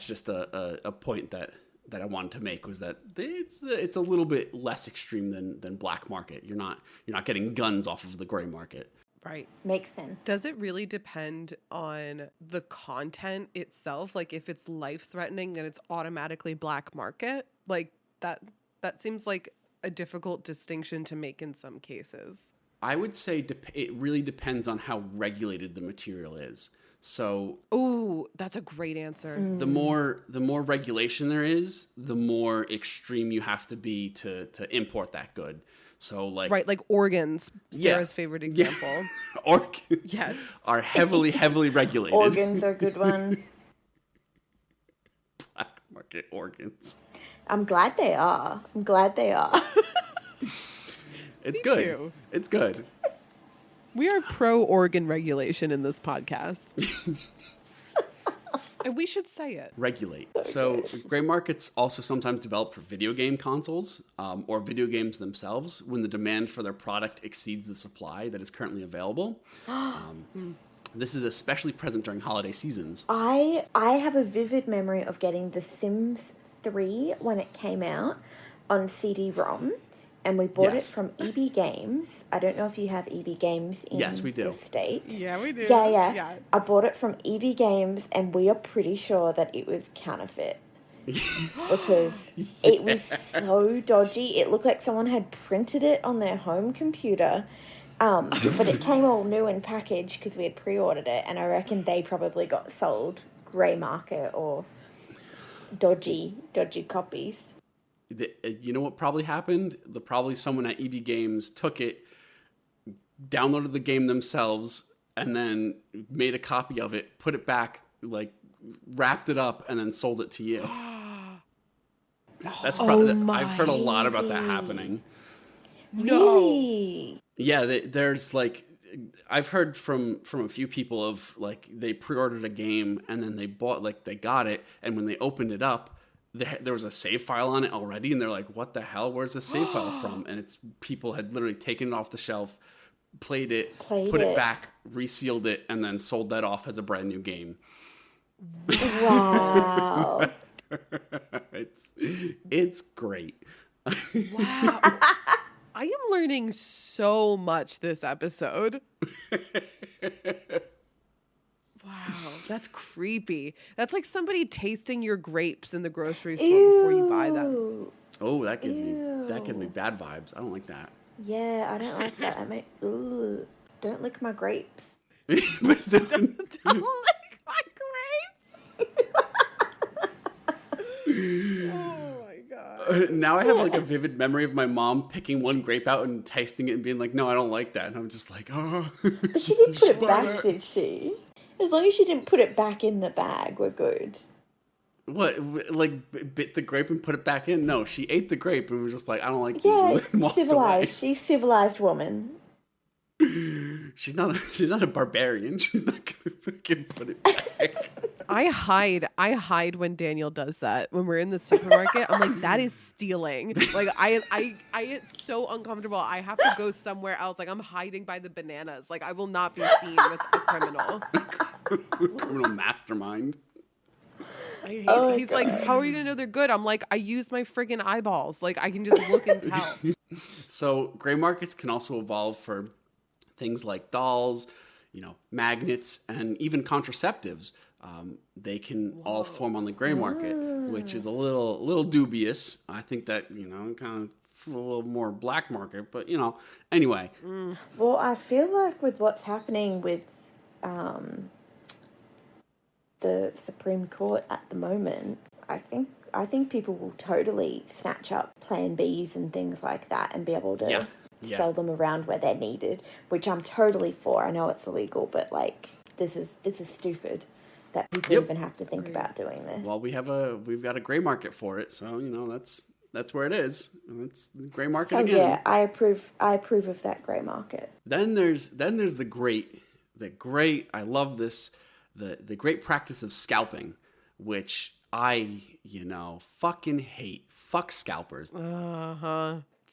just a point that I wanted to make, was that it's a little bit less extreme than black market. You're not getting guns off of the gray market. Right. Makes sense. Does it really depend on the content itself? Like if it's life-threatening, then it's automatically black market? Like that seems like a difficult distinction to make in some cases. I would say it really depends on how regulated the material is. So Ooh, that's a great answer. the more regulation there is, the more extreme you have to be to import that good. So like Right, like organs, Yeah. Sarah's favorite example. organs Yes. are heavily regulated. Organs are a good one. Black market organs. I'm glad they are. It's Me good. too. It's good. We are pro organ regulation in this podcast. And we should say it. Regulate. So gray markets also sometimes develop for video game consoles or video games themselves when the demand for their product exceeds the supply that is currently available. This is especially present during holiday seasons. I have a vivid memory of getting The Sims 3 when it came out on CD-ROM, and we bought Yes. it from EB Games. I don't know if you have EB Games in Yes, we do. the States. Yeah, we do. Yeah. I bought it from EB Games, and we are pretty sure that it was counterfeit. Because it was so dodgy. It looked like someone had printed it on their home computer. But it came all new and packaged because we had pre-ordered it, and I reckon they probably got sold grey market or dodgy copies. You know what probably happened? Probably someone at EB Games took it, downloaded the game themselves, and then made a copy of it, put it back, like wrapped it up, and then sold it to you. That's probably. I've heard a lot about that happening. Really? Yeah, there's like, I've heard from a few people of like they pre-ordered a game and then they got it, and when they opened it up, there was a save file on it already, and they're like, "What the hell? Where's the save file from?" And it's people had literally taken it off the shelf, put it back, resealed it, and then sold that off as a brand new game. Wow. It's great. Wow. I am learning so much this episode. Wow, that's creepy. That's like somebody tasting your grapes in the grocery store before you buy them. Ew. Oh, that gives me bad vibes. I don't like that. Yeah, I don't like that. Ooh, don't lick my grapes. But then- Don't lick my grapes. Oh my god. now I have like a vivid memory of my mom picking one grape out and tasting it and being like, "No, I don't like that." And I'm just like, "Oh." But she didn't put it Buy back, that. did she? As long as she didn't put it back in the bag, we're good. What? Like bit the grape and put it back in? No, she ate the grape and was just like, "I don't like Yeah, these," and walked civilized. She's civilized woman. away. She's not a barbarian. She's not gonna fucking put it back. I hide when Daniel does that. When we're in the supermarket, I'm like, that is stealing. Like I get so uncomfortable. I have to go somewhere else. Like I'm hiding by the bananas. Like I will not be seen with a criminal. Criminal mastermind. I hate Oh it. my He's like, how are you gonna know they're good? I'm like, I use my friggin' eyeballs. Like I can just look and tell. So gray markets can also evolve for things like dolls, magnets, and even contraceptives. They can all form on the gray market, which is a little dubious. I think that kind of a little more black market, but anyway. Well, I feel like with what's happening with the Supreme Court at the moment, I think people will totally snatch up Plan Bs and things like that and be able to sell them around where they're needed, which I'm totally for. I know it's illegal, but like this is stupid that people even have to think about doing this. Well, we've got a gray market for it, so that's where it is. It's the gray market again. Yeah, I approve of that gray market. Then there's the great. I love this. The great practice of scalping, which I fucking hate. Fuck scalpers.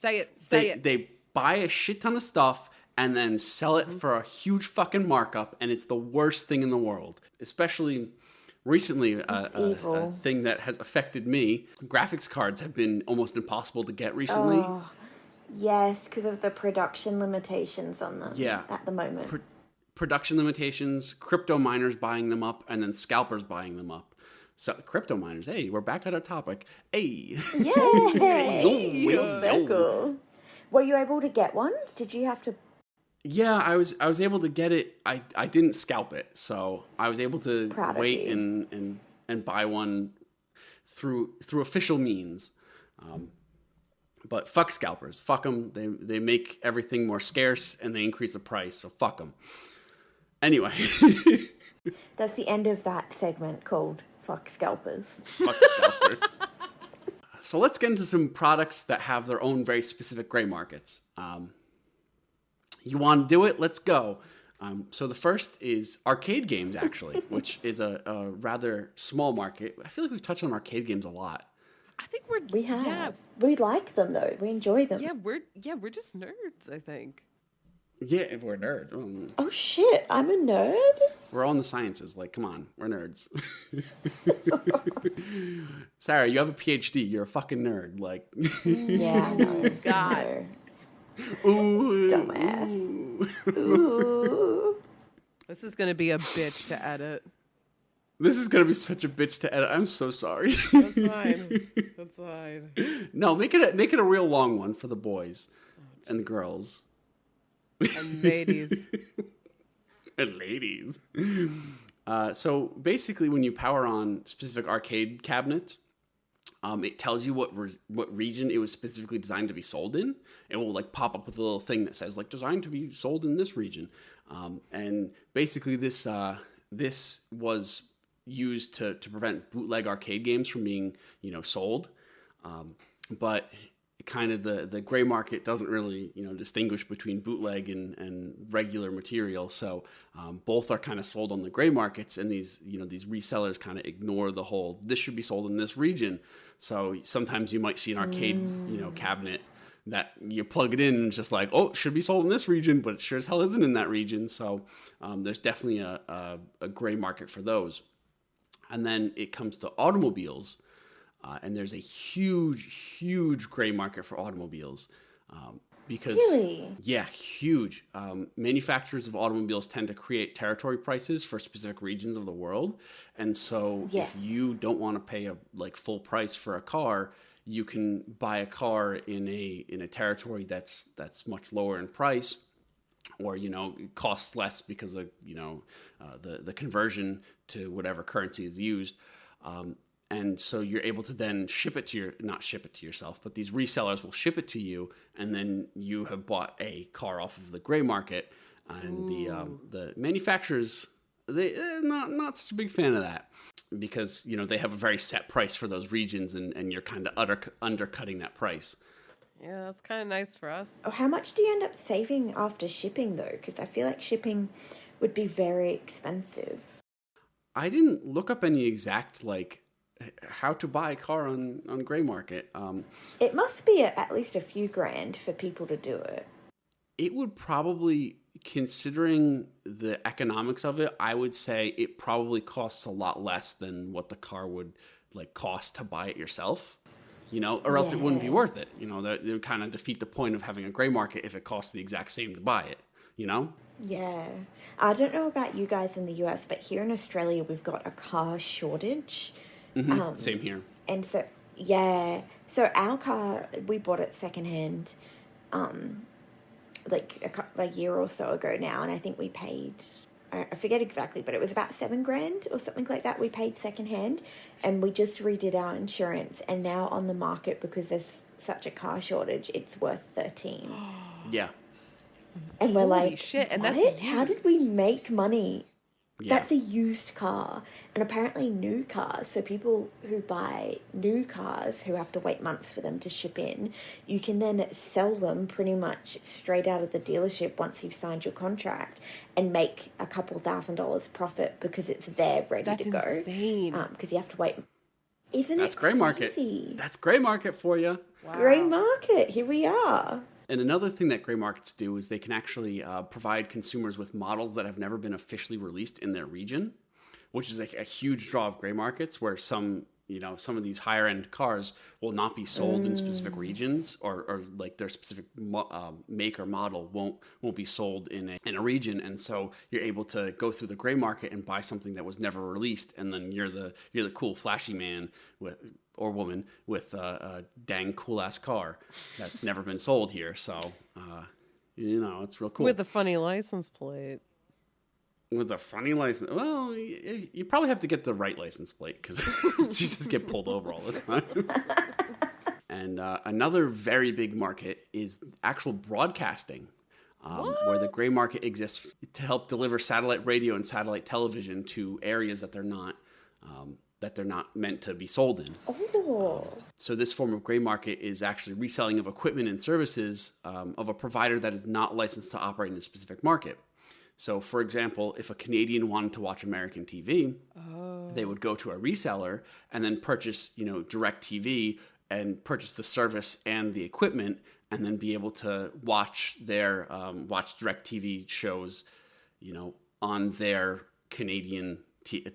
Say it. They buy a shit ton of stuff and then sell it for a huge fucking markup, and it's the worst thing in the world. Especially recently, a thing that has affected me. Graphics cards have been almost impossible to get recently. Oh, yes, because of the production limitations on them at the moment. Production limitations, crypto miners buying them up, and then scalpers buying them up. So crypto miners, hey, we're back at our topic. Hey. Yay! So cool. Were you able to get one? Did you have to? Yeah, I was able to get it. I didn't scalp it, so I was able to Proud of wait you. and buy one through official means. Um, but fuck scalpers, fuck them. They make everything more scarce and they increase the price. So fuck them. Anyway, That's the end of that segment called Fuck Scalpers. fuck scalpers. So let's get into some products that have their own very specific gray markets. You want to do it? Let's go. So the first is arcade games, actually, which is a rather small market. I feel like we've touched on arcade games a lot. I think We have. Yeah, We like them though. We enjoy them. we're just nerds, I think. Yeah, we're nerds. Oh shit, I'm a nerd? We're all in the sciences. Like, come on, we're nerds. Sarah, you have a PhD. You're a fucking nerd. Like, Yeah, I know. God. ooh, Dumbass. Ooh. This is gonna be a bitch to edit. This is gonna be such a bitch to edit. I'm so sorry. That's fine. That's fine. No, make it a real long one for the boys and the girls And ladies. and ladies. So basically, when you power on specific arcade cabinets, it tells you what region it was specifically designed to be sold in. It will like pop up with a little thing that says like designed to be sold in this region. And basically, this was used to prevent bootleg arcade games from being sold. But kind of the gray market doesn't really distinguish between bootleg and regular material, so both are kind of sold on the gray markets, and these resellers kind of ignore the whole this should be sold in this region. So sometimes you might see an arcade cabinet that you plug it in and it's just like, oh, it should be sold in this region, but it sure as hell isn't in that region. So there's definitely a gray market for those. And then it comes to automobiles. And there's a huge gray market for automobiles because, Really? yeah, huge. Manufacturers of automobiles tend to create territory prices for specific regions of the world, and so Yeah. if you don't want to pay a full price for a car, you can buy a car in a territory that's much lower in price, or it costs less because of the conversion to whatever currency is used. And so you're able to then not ship it to yourself, but these resellers will ship it to you, and then you have bought a car off of the gray market. And the manufacturers, they're not such a big fan of that, because they have a very set price for those regions, and you're kind of undercutting that price. Yeah, that's kind of nice for us. Oh, how much do you end up saving after shipping though? Because I feel like shipping would be very expensive. I didn't look up any exact how to buy a car on gray market. It must be at least a few grand for people to do it. It would probably, considering the economics of it, I would say it probably costs a lot less than what the car would cost to buy it yourself, or else it wouldn't be Yeah. worth it. That would kind of defeat the point of having a gray market if it costs the exact same to buy it, Yeah. I don't know about you guys in the US, but here in Australia we've got a car shortage. Same here. And so, yeah. So our car, we bought it secondhand, a year or so ago now, and I think we paid, I forget exactly, but it was about $7,000 or something like that. We paid secondhand, and we just redid our insurance, and now on the market, because there's such a car shortage, it's worth 13. Yeah. And we're Holy like, shit, and what? that's How did we make money? Yeah. That's a used car, and apparently new cars. So people who buy new cars who have to wait months for them to ship in, you can then sell them pretty much straight out of the dealership once you've signed your contract and make a couple $1,000s profit because it's there ready That's to go. insane. Because you have to wait. Isn't That's it gray market. crazy? That's gray market for you. Wow. Gray market. Here we are. And another thing that gray markets do is they can actually provide consumers with models that have never been officially released in their region, which is a huge draw of gray markets, where some of these higher end cars will not be sold in specific regions, or their specific make or model won't be sold in a region. And so you're able to go through the gray market and buy something that was never released, and then you're the cool flashy man or woman with a dang cool ass car that's never been sold here. So It's real cool. With a funny license plate. With a funny license, well, you probably have to get the right license plate because you just get pulled over all the time. And another very big market is actual broadcasting, where the gray market exists to help deliver satellite radio and satellite television to areas that they're not meant to be sold in. Oh. So this form of gray market is actually reselling of equipment and services of a provider that is not licensed to operate in a specific market. So, for example, if a Canadian wanted to watch American TV, they would go to a reseller and then purchase, DirecTV and purchase the service and the equipment, and then be able to watch their DirecTV shows, on their Canadian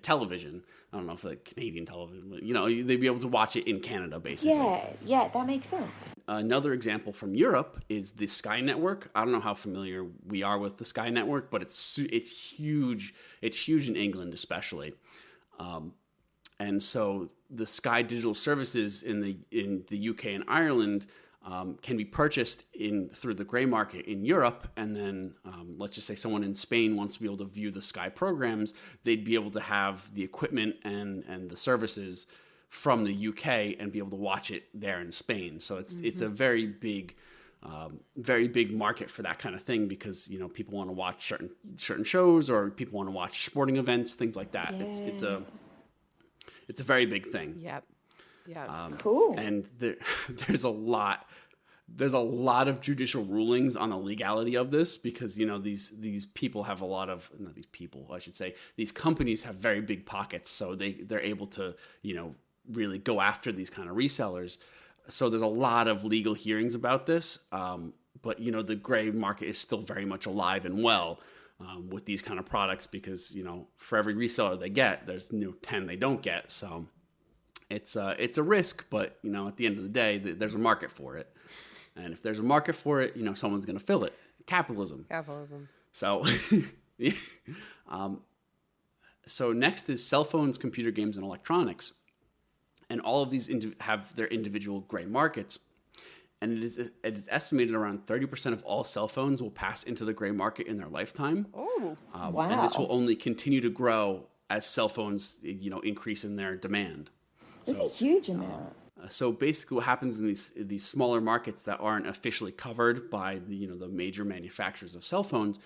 television. I don't know if like Canadian television, but they'd be able to watch it in Canada, basically. Yeah, that makes sense. Another example from Europe is the Sky Network. I don't know how familiar we are with the Sky Network, but it's huge. It's huge in England, especially. And so the Sky digital services in the UK and Ireland can be purchased through the gray market in Europe, and then let's just say someone in Spain wants to be able to view the Sky programs, they'd be able to have the equipment and the services from the UK and be able to watch it there in Spain. So it's a very big market for that kind of thing because people want to watch certain shows, or people want to watch sporting events, things like that. Yeah. It's a very big thing. Yep. Yeah. Cool. And there's a lot of judicial rulings on the legality of this because these people have a lot of, not these people, I should say, these companies have very big pockets, so they're able to really go after these kind of resellers. So there's a lot of legal hearings about this, but the gray market is still very much alive and well with these kind of products because for every reseller they get, there's 10 they don't get. So it's a risk, but at the end of the day, there's a market for it, and if there's a market for it, someone's going to fill it. Capitalism. So, so next is cell phones, computer games, and electronics, and all of these have their individual gray markets. And it is estimated around 30% of all cell phones will pass into the gray market in their lifetime. Oh, wow! And this will only continue to grow as cell phones, increase in their demand. It's a huge amount. So basically, what happens in these smaller markets that aren't officially covered by the major manufacturers of cell phones,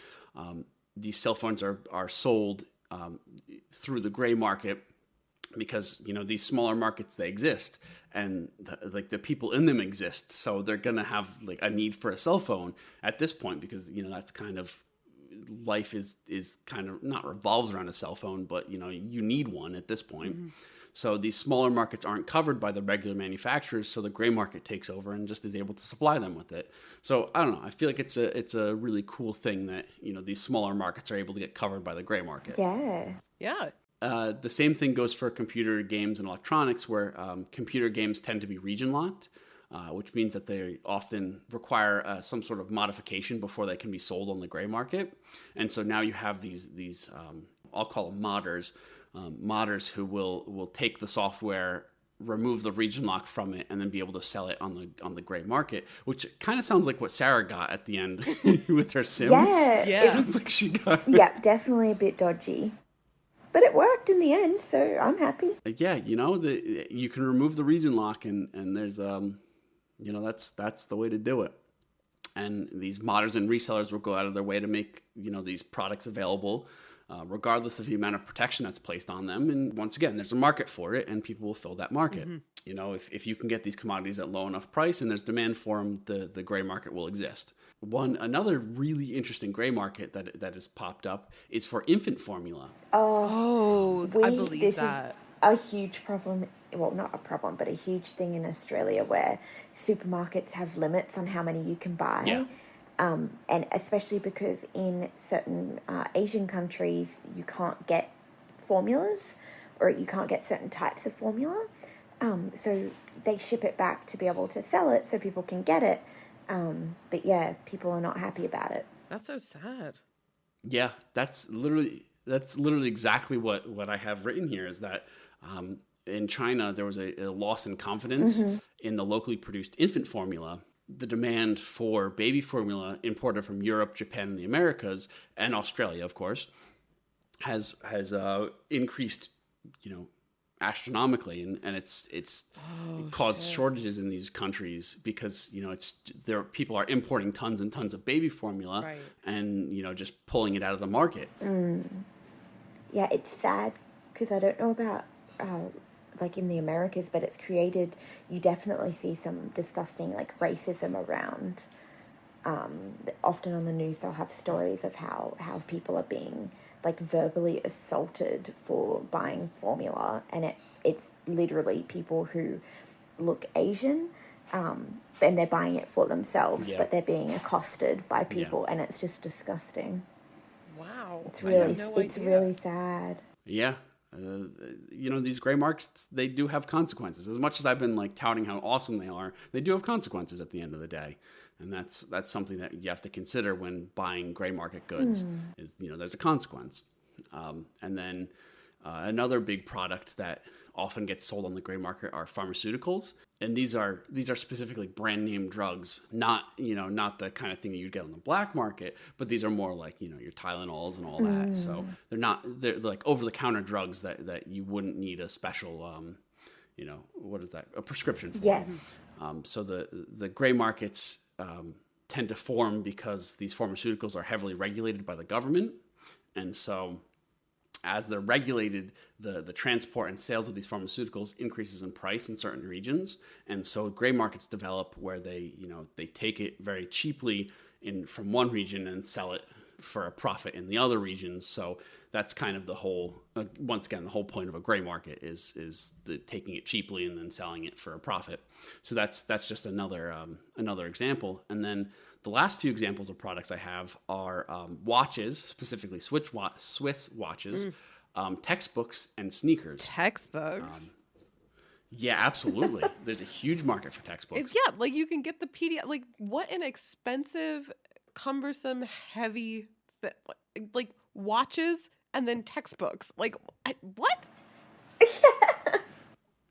these cell phones are sold through the gray market because these smaller markets, they exist, and the people in them exist, so they're gonna have like a need for a cell phone at this point because that's kind of life is kind of not revolves around a cell phone, but you need one at this point. Mm-hmm. So these smaller markets aren't covered by the regular manufacturers, so the gray market takes over and just is able to supply them with it. So I don't know. I feel like it's a really cool thing that these smaller markets are able to get covered by the gray market. Yeah. The same thing goes for computer games and electronics, where computer games tend to be region locked, which means that they often require some sort of modification before they can be sold on the gray market. And so now you have these I'll call them modders. Modders who will take the software, remove the region lock from it, and then be able to sell it on the gray market, which kind of sounds like what Sarah got at the end with her Sims. Yeah. Sounds like she got. Yeah, definitely a bit dodgy, but it worked in the end, so I'm happy. Yeah, you can remove the region lock, and there's that's the way to do it. And these modders and resellers will go out of their way to make these products available. Regardless of the amount of protection that's placed on them. And once again, there's a market for it, and people will fill that market. Mm-hmm. If you can get these commodities at low enough price and there's demand for them, the gray market will exist. Another really interesting gray market that has popped up is for infant formula. I believe that. This is a huge problem. Well, not a problem, but a huge thing in Australia where supermarkets have limits on how many you can buy. Yeah. And especially because in certain Asian countries, you can't get formulas or you can't get certain types of formula. So they ship it back to be able to sell it so people can get it. But yeah, people are not happy about it. That's so sad. Yeah, that's literally exactly what I have written here is that in China, there was a loss in confidence in the locally produced infant formula the demand for baby formula imported from Europe, Japan, and the Americas, and Australia, of course, has increased, astronomically, and it's caused shortages in these countries because people are importing tons and tons of baby formula, Right. and just pulling it out of the market. Yeah, it's sad because I don't know about like in the Americas, but it's created. You definitely see some disgusting like racism around. Often on the news, they'll have stories of how people are being like verbally assaulted for buying formula, and it's literally people who look Asian, and they're buying it for themselves, Yeah. but they're being accosted by people, Yeah. and it's just disgusting. Wow. It's I really had no it's idea. really sad. Yeah. These gray markets, they do have consequences. As much as I've been like touting how awesome they are, they do have consequences at the end of the day. And that's something that you have to consider when buying gray market goods is, there's a consequence. And then another big product that often gets sold on the gray market are pharmaceuticals. And these are specifically brand name drugs, not the kind of thing that you'd get on the black market, but these are more like, your Tylenols and all that. So they're like over the counter drugs that you wouldn't need a special, what is that? A prescription for. Yeah. So the gray markets tend to form because these pharmaceuticals are heavily regulated by the government. And so as they're regulated, the transport and sales of these pharmaceuticals increases in price in certain regions. And so gray markets develop where they take it very cheaply from one region and sell it for a profit in the other regions. So that's kind of the whole, once again, the whole point of a gray market is the taking it cheaply and then selling it for a profit. So that's just another example. And then the last few examples of products I have are watches, specifically Swiss watches, textbooks, and sneakers. Textbooks. Yeah, absolutely. There's a huge market for textbooks. Yeah, like you can get the PDF. Like, what an expensive, cumbersome, heavy, like watches and then textbooks. Like, what?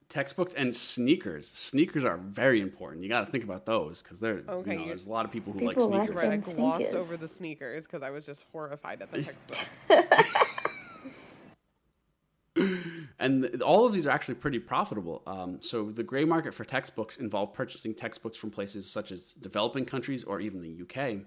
Textbooks and sneakers. Sneakers are very important. You got to think about those because there's a lot of people who like People like sneakers. Right, I them glossed sneakers. over the sneakers because I was just horrified at the textbooks. And all of these are actually pretty profitable. So the gray market for textbooks involve purchasing textbooks from places such as developing countries or even the UK.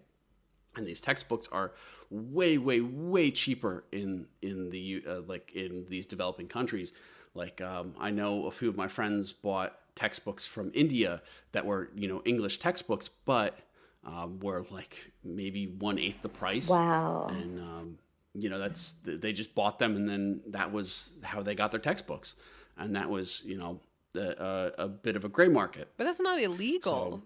And these textbooks are way, way, way cheaper in these developing countries. Like I know a few of my friends bought textbooks from India that were English textbooks, but were like maybe 1/8 the price. Wow. And they just bought them, and then that was how they got their textbooks, and that was a bit of a gray market. But that's not illegal. So,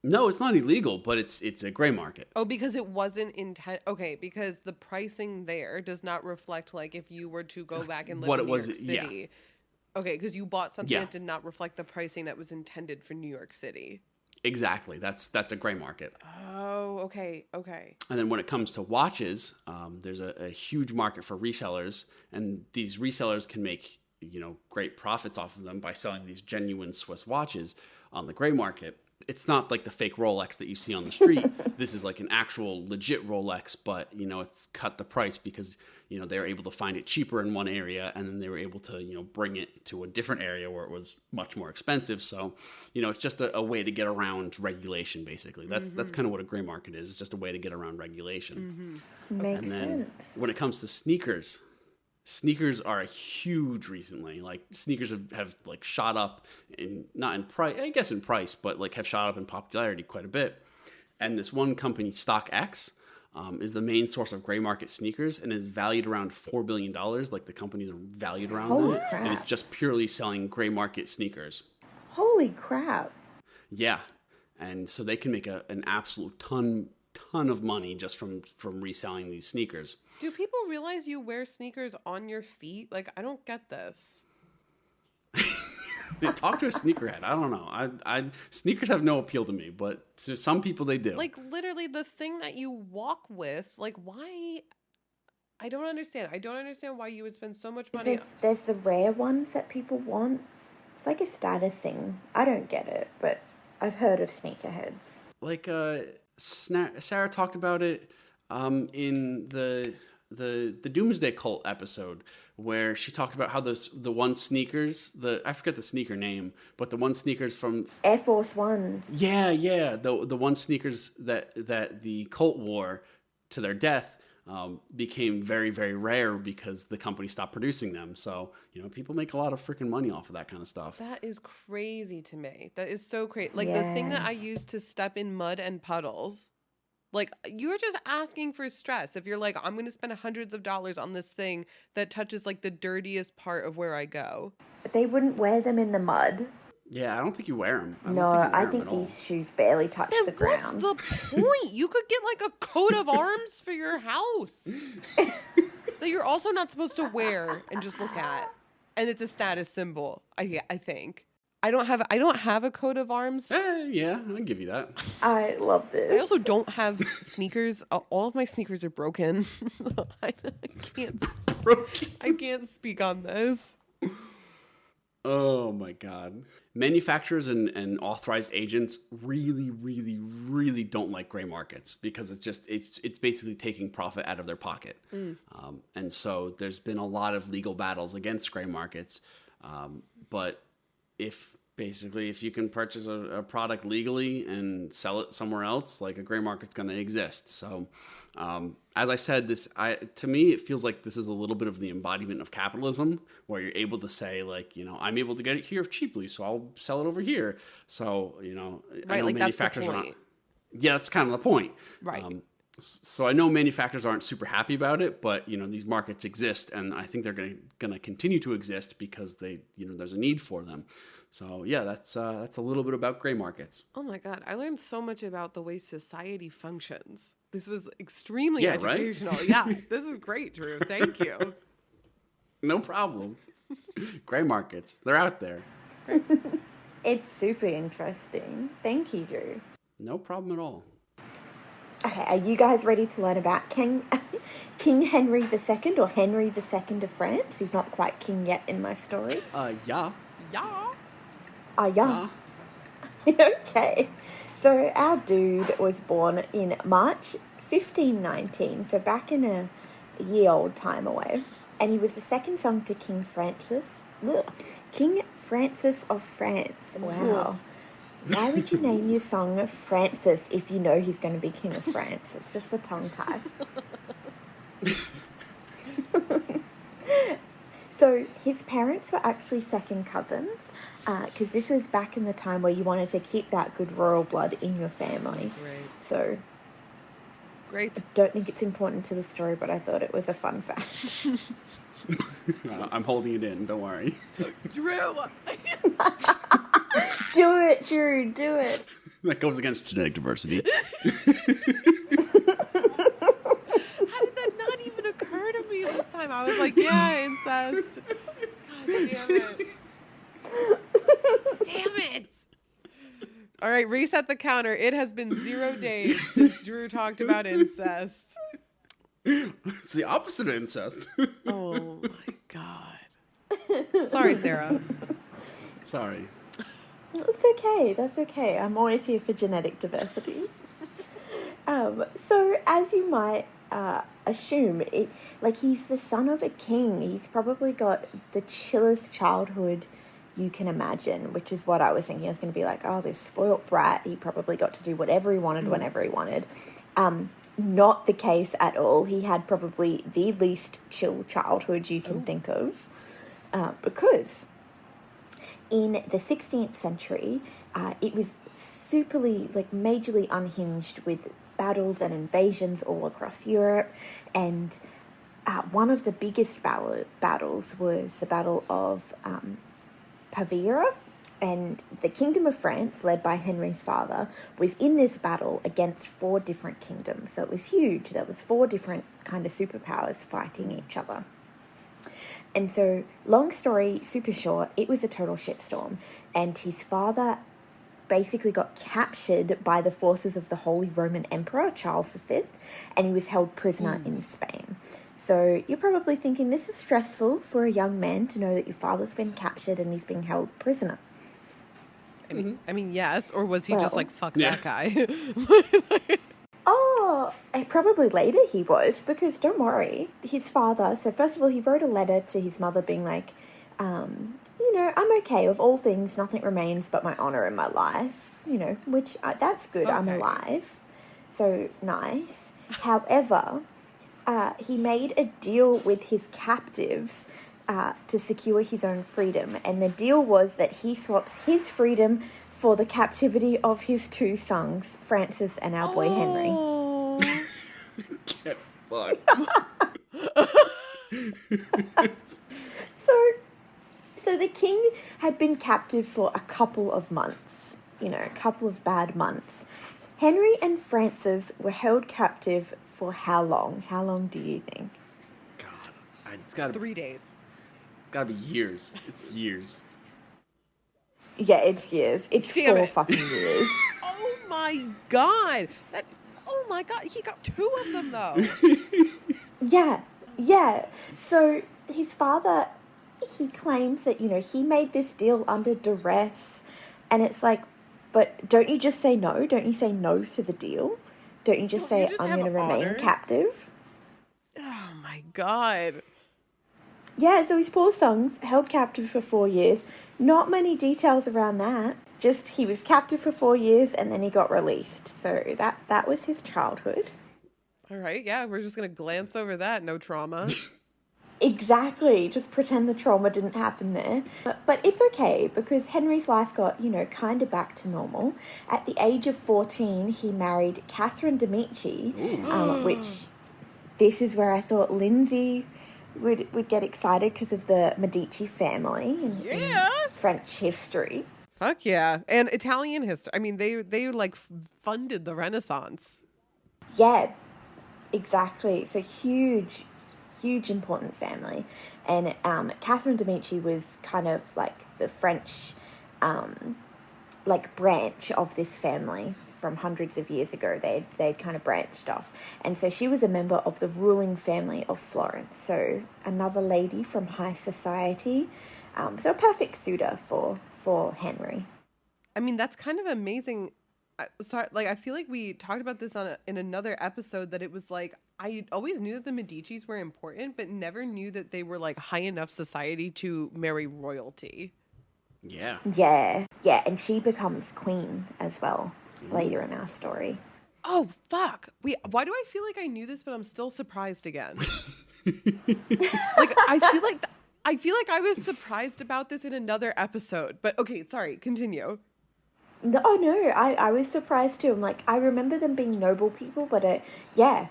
no, it's not illegal, but it's a gray market. Oh, because it wasn't intent. Okay, because the pricing there does not reflect like if you were to go back and live What in it New was, York yeah. City. Okay, because you bought something Yeah. that did not reflect the pricing that was intended for New York City. Exactly, that's a gray market. Oh, okay. And then when it comes to watches, there's a huge market for resellers, and these resellers can make great profits off of them by selling these genuine Swiss watches on the gray market. It's not like the fake Rolex that you see on the street. This is like an actual legit Rolex, but it's cut the price because they were able to find it cheaper in one area, and then they were able to bring it to a different area where it was much more expensive. So it's just a way to get around regulation, basically. That's kind of what a gray market is. It's just a way to get around regulation. Makes And then sense. when it comes to sneakers are huge recently. Like sneakers have like shot up not in price, I guess in price, but like have shot up in popularity quite a bit. And this one company, StockX, is the main source of gray market sneakers and is valued around $4 billion. Like the companies are valued around Holy that. crap. And it's just purely selling gray market sneakers. Holy crap. Yeah. And so they can make an absolute ton of money just from reselling these sneakers. Do people realize you wear sneakers on your feet? Like, I don't get this. Talk to a sneakerhead. I don't know. I sneakers have no appeal to me, but to some people they do. Like, literally, the thing that you walk with, like, why? I don't understand. I don't understand why you would spend so much money. There's the rare ones that people want. It's like a status thing. I don't get it, but I've heard of sneakerheads. Like Sarah talked about it in the Doomsday Cult episode, where she talked about how the one sneakers, I forget the sneaker name, but the one sneakers from Air Force Ones. Yeah, the one sneakers that the cult wore to their death became very, very rare because the company stopped producing them. So, people make a lot of freaking money off of that kind of stuff. That is crazy to me. That is so crazy. Like the thing that I used to step in mud and puddles, like you're just asking for stress. If you're like, I'm going to spend hundreds of dollars on this thing that touches like the dirtiest part of where I go. They wouldn't wear them in the mud. Yeah, I don't think you wear them. I think these shoes barely touch the ground. What's the point? You could get like a coat of arms for your house that you're also not supposed to wear and just look at, and it's a status symbol. I think I don't have a coat of arms. Yeah, I'll give you that. I love this. I also don't have sneakers. All of my sneakers are broken, so I can't. I can't speak on this. Oh my God. Manufacturers and authorized agents really, really, really don't like gray markets because it's basically taking profit out of their pocket. And so there's been a lot of legal battles against gray markets. But if you can purchase a product legally and sell it somewhere else, like a gray market's going to exist. So, as I said, to me, it feels like this is a little bit of the embodiment of capitalism, where you're able to say, like, I'm able to get it here cheaply, so I'll sell it over here. So, I know like manufacturers that's the point. Yeah, that's kind of the point. Right. So I know manufacturers aren't super happy about it, but these markets exist, and I think they're going to continue to exist because there's a need for them. So yeah, that's a little bit about gray markets. Oh my God, I learned so much about the way society functions. This was extremely Yeah, educational. right? Yeah, this is great, Drew. Thank you. No problem. Gray markets, they're out there. It's super interesting. Thank you, Drew. No problem at all. Okay, are you guys ready to learn about King Henry II or Henry II of France? He's not quite king yet in my story. Yeah. Yeah. Yeah. Okay. So our dude was born in March 1519, so back in a year-old time away. And he was the second son to King Francis of France. Wow. Why would you name your song Francis if you know he's going to be King of France? It's just a tongue tie. So his parents were actually second cousins, because this was back in the time where you wanted to keep that good royal blood in your family. Great. So Great. I don't think it's important to the story, but I thought it was a fun fact. I'm holding it in, don't worry. Drew! Do it, Drew, do it. That goes against genetic diversity. How did that not even occur to me this time? I was like, yeah, incest. God damn it. Damn it. All right, reset the counter. It has been 0 days since Drew talked about incest. It's the opposite of incest. Oh my God. Sorry, Sarah. Sorry. That's okay. I'm always here for genetic diversity. So as you might assume, he's the son of a king. He's probably got the chillest childhood you can imagine, which is what I was thinking. I was going to be like, oh, this spoilt brat. He probably got to do whatever he wanted whenever he wanted. Not the case at all. He had probably the least chill childhood you can think of, because in the 16th century, it was majorly unhinged with battles and invasions all across Europe, and one of the biggest battles was the Battle of Pavia, and the Kingdom of France, led by Henry's father, was in this battle against 4 different kingdoms. So it was huge. There was 4 different kind of superpowers fighting each other. And so, long story, super short, it was a total shitstorm. And his father basically got captured by the forces of the Holy Roman Emperor, Charles V, and he was held prisoner in Spain. So you're probably thinking, this is stressful for a young man to know that your father's been captured and he's being held prisoner. I mean, yes. Or was he just Well, like, fuck Yeah. that guy? Oh, probably later he was, because don't worry, his father. So first of all, he wrote a letter to his mother, being like, I'm okay. Of all things, nothing remains but my honor and my life. Which that's good. I'm Okay. alive, so nice. However, he made a deal with his captives to secure his own freedom, and the deal was that he swaps his freedom for the captivity of his two sons, Francis and our boy Henry. Oh. Get fucked. So the king had been captive for a couple of months, a couple of bad months. Henry and Francis were held captive for how long? How long do you think? God, it's gotta 3 days. It's gotta be years. It's years. Yeah, it's years. It's Damn 4 it. fucking years. Oh my god. Oh my god. He got 2 of them though. Yeah. So his father, he claims that, he made this deal under duress. And it's like, but don't you just say no? Don't you say no to the deal? Don't you just Don't you say, just I'm have going to remain honor? captive? Oh my god. Yeah, so his poor sons held captive for 4 years. Not many details around that. Just he was captive for 4 years and then he got released. So that was his childhood. All right, yeah, we're just gonna glance over that. No trauma. Exactly. Just pretend the trauma didn't happen there. But it's okay, because Henry's life got, kind of back to normal. At the age of 14, he married Catherine de Medici, which this is where I thought Lindsay would get excited because of the Medici family in French history. Fuck yeah, and Italian history. I mean, they like funded the Renaissance. Yeah, exactly. So huge important family. And Catherine de Medici was kind of like the French branch of this family from hundreds of years ago. They'd kind of branched off. And so she was a member of the ruling family of Florence. So another lady from high society. So a perfect suitor for Henry. I mean, that's kind of amazing. Sorry, I feel like we talked about this in another episode, that it was like, I always knew that the Medicis were important, but never knew that they were like high enough society to marry royalty. Yeah. Yeah, and she becomes queen as well later in our story. Oh fuck! Why do I feel like I knew this, but I'm still surprised again? I feel like I was surprised about this in another episode. But okay, sorry, continue. No, I was surprised too. I'm like, I remember them being noble people, but yeah.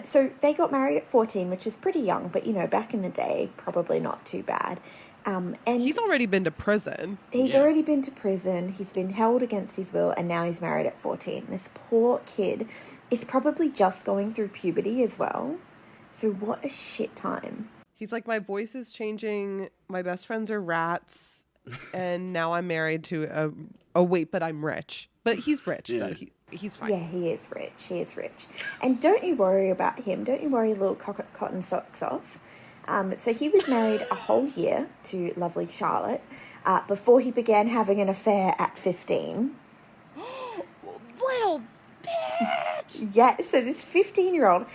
So they got married at 14, which is pretty young, but back in the day, probably not too bad. And he's already been to prison. He's already been to prison. He's been held against his will, and now he's married at 14. This poor kid is probably just going through puberty as well. So what a shit time. He's like, my voice is changing. My best friends are rats, and now I'm married to but I'm rich. But he's rich though. He's fine. Yeah, he is rich. And don't you worry about him. Don't you worry, little cotton socks off. So he was married a whole year to lovely Charlotte before he began having an affair at 15. Little bitch! Yeah, so this 15-year-old,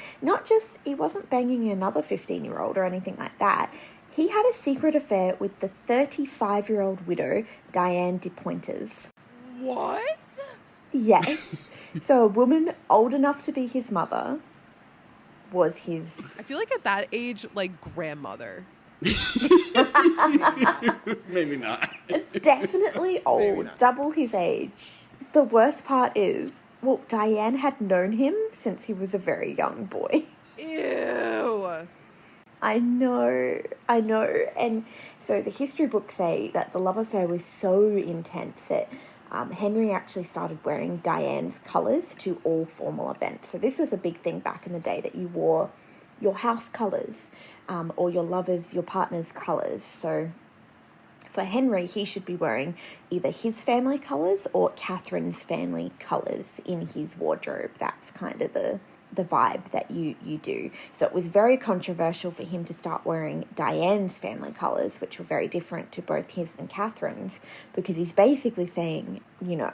he wasn't banging another 15-year-old or anything like that. He had a secret affair with the 35-year-old widow, Diane de Pointers. What? Yes. So a woman old enough to be his mother was his... I feel like at that age, like grandmother. Maybe not. Definitely old, double his age. The worst part is, well, Diane had known him since he was a very young boy. Ew. I know. And so the history books say that the love affair was so intense that Henry actually started wearing Diane's colours to all formal events. So this was a big thing back in the day, that you wore your house colours or your partner's colours. So for Henry, he should be wearing either his family colours or Catherine's family colours in his wardrobe. That's kind of the the vibe that you do. So it was very controversial for him to start wearing Diane's family colours, which were very different to both his and Catherine's, because he's basically saying,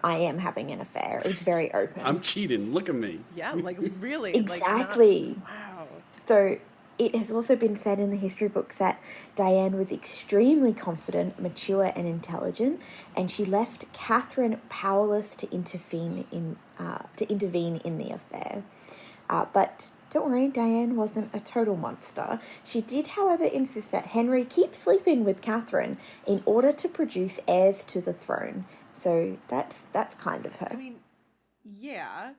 I am having an affair. It was very open. I'm cheating. Look at me. Yeah, like really. Exactly. Wow. So it has also been said in the history books that Diane was extremely confident, mature, and intelligent, and she left Catherine powerless to intervene in the affair. But don't worry, Diane wasn't a total monster. She did, however, insist that Henry keep sleeping with Catherine in order to produce heirs to the throne. So that's kind of her. I mean, yeah,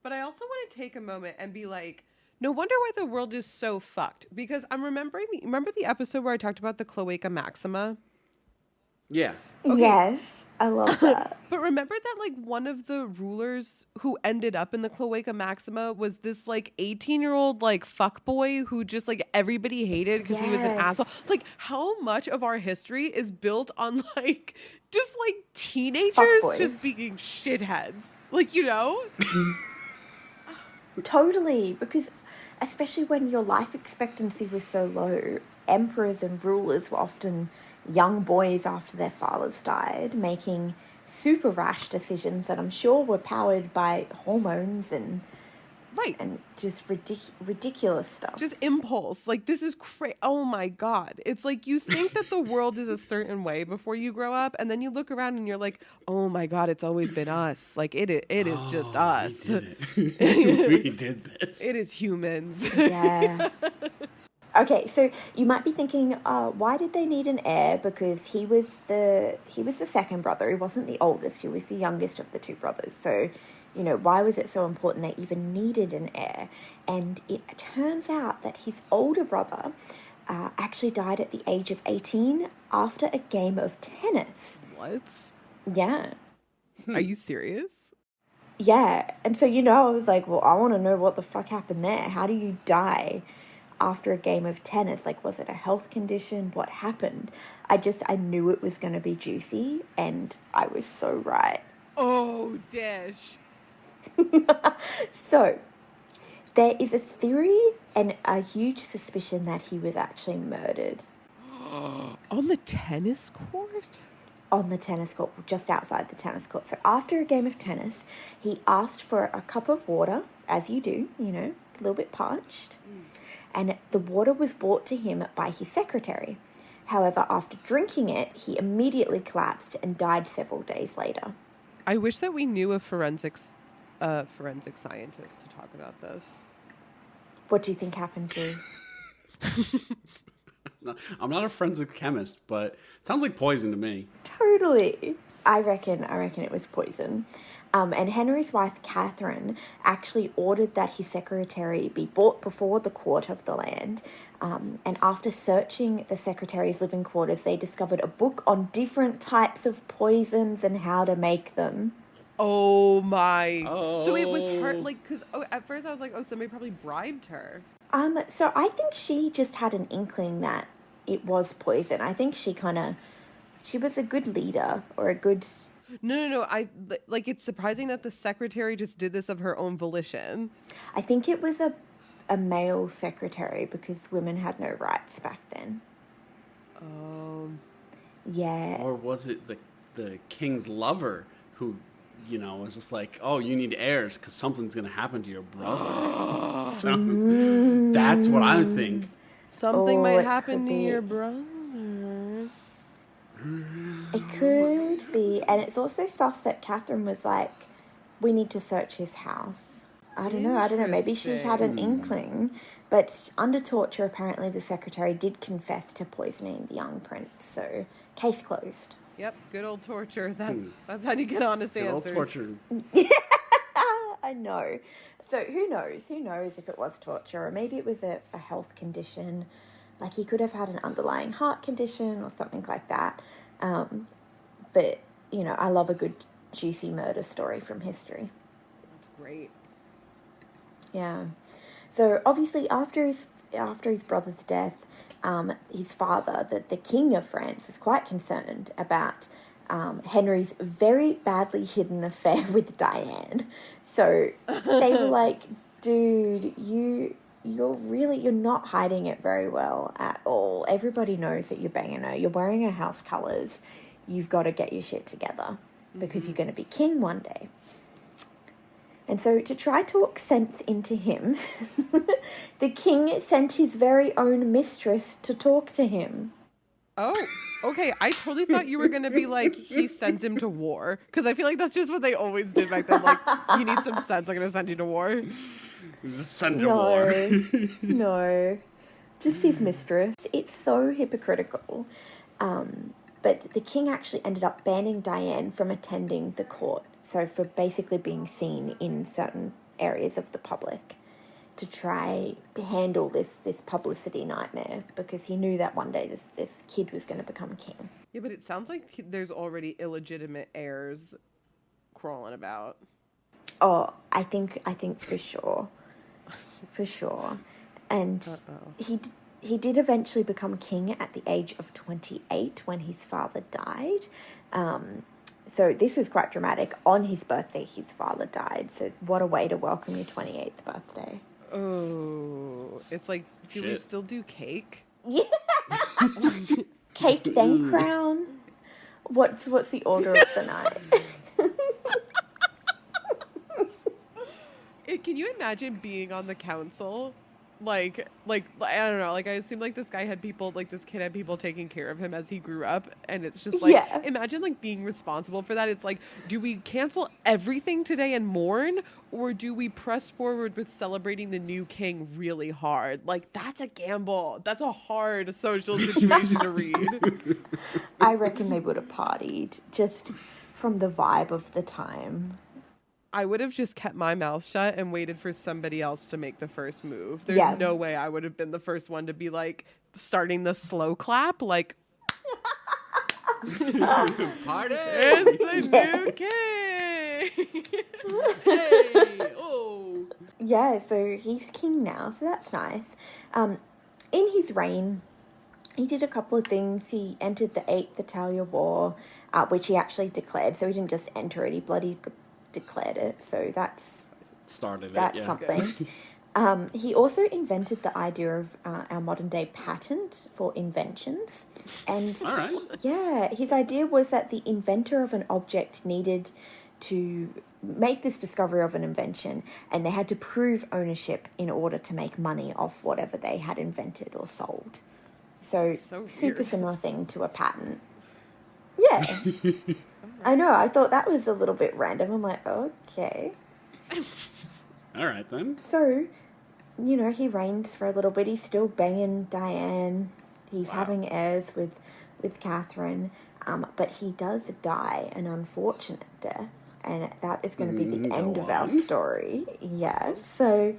but I also want to take a moment and be like, no wonder why the world is so fucked. Because I'm remembering remember the episode where I talked about the Cloaca Maxima? Yeah. Okay. Yes, I love that. But remember that like one of the rulers who ended up in the Cloaca Maxima was this like 18-year-old like fuckboy who just like everybody hated because he was an asshole. Like how much of our history is built on like just like teenagers Fuckboys. just being shitheads. Like, Totally, because especially when your life expectancy was so low, emperors and rulers were often young boys after their fathers died, making super rash decisions that I'm sure were powered by hormones and right. and just ridiculous stuff. Just impulse. Like this is crazy. Oh my God. It's like you think that the world is a certain way before you grow up, and then you look around and you're like, oh my God, it's always been us. Like it is just us. We did it. We did this. It is humans. Yeah. Okay, so you might be thinking, why did they need an heir? Because he was the second brother. He wasn't the oldest. He was the youngest of the two brothers. So, why was it so important they even needed an heir? And it turns out that his older brother actually died at the age of 18 after a game of tennis. What? Yeah. Are you serious? Yeah. And so, I was like, well, I want to know what the fuck happened there. How do you die after a game of tennis? Like, was it a health condition? What happened? I knew it was going to be juicy, and I was so right. Oh, Dish. So, there is a theory and a huge suspicion that he was actually murdered. On the tennis court? On the tennis court, just outside the tennis court. So after a game of tennis, he asked for a cup of water, as you do, a little bit parched. And the water was brought to him by his secretary. However, after drinking it, he immediately collapsed and died several days later. I wish that we knew a forensic scientist to talk about this. What do you think happened to? No, I'm not a forensic chemist, but it sounds like poison to me. Totally. I reckon it was poison. And Henry's wife, Catherine, actually ordered that his secretary be brought before the court of the land. And after searching the secretary's living quarters, they discovered a book on different types of poisons and how to make them. Oh my. Oh. So it was her, like, because at first I was like, oh, somebody probably bribed her. So I think she just had an inkling that it was poison. I think she was a good leader or a good... No. It's surprising that the secretary just did this of her own volition. I think it was a male secretary because women had no rights back then. Yeah. Or was it the king's lover who, was just like, oh, you need heirs because something's going to happen to your brother. So that's what I think. Something might happen to your brother. It could be. And it's also sus that Catherine was like, we need to search his house. I don't know. Maybe she had an inkling. But under torture, apparently the secretary did confess to poisoning the young prince. So, case closed. Yep, good old torture. That's how you get honest Good answers. old torture. I know. So who knows? Who knows if it was torture or maybe it was a health condition. Like he could have had an underlying heart condition or something like that. But, I love a good juicy murder story from history. That's great. Yeah. So obviously after his brother's death, his father, the King of France, is quite concerned about Henry's very badly hidden affair with Diane. So they were like, Dude, you're not hiding it very well at all. Everybody knows that you're banging her. You're wearing her house colours. You've got to get your shit together because you're going to be king one day. And so to try to talk sense into him, the king sent his very own mistress to talk to him. Oh, okay. I totally thought you were going to be like, he sends him to war. Because I feel like that's just what they always did back then. Like, you need some sense, I'm going to send you to war. Send to war. No. Just his mistress. It's so hypocritical. But the king actually ended up banning Diane from attending the court. So for basically being seen in certain areas of the public to try handle this publicity nightmare, because he knew that one day this kid was going to become king. Yeah, but it sounds like there's already illegitimate heirs crawling about. Oh, I think for sure. For sure. And he did eventually become king at the age of 28 when his father died. So this was quite dramatic. On his birthday, his father died. So what a way to welcome your 28th birthday. Oh, it's like, do we still do cake? Yeah. Cake, then crown. What's the order of the night? Can you imagine being on the council? Like I don't know, like I assume like this kid had people taking care of him as he grew up, and it's just like, imagine like being responsible for that. It's like, do we cancel everything today and mourn, or do we press forward with celebrating the new king really hard? Like, that's a gamble. That's a hard social situation to read. I reckon they would have partied just from the vibe of the time. I would have just kept my mouth shut and waited for somebody else to make the first move. There's no way I would have been the first one to be like starting the slow clap. Like, Party! It's the new king! Hey! Oh! Yeah, so he's king now, so that's nice. In his reign, he did a couple of things. He entered the 8th Italia War, which he actually declared. So he didn't just enter it, he bloody declared it. So that's something. He also invented the idea of our modern day patent for inventions. And all right. Yeah, his idea was that the inventor of an object needed to make this discovery of an invention, and they had to prove ownership in order to make money off whatever they had invented or sold. So super similar thing to a patent. Yeah. I know, I thought that was a little bit random. I'm like, okay. All right, then. So, he reigns for a little bit. He's still banging Diane. He's having heirs with Catherine. But he does die an unfortunate death. And that is going to be the end of our story. Yes. So,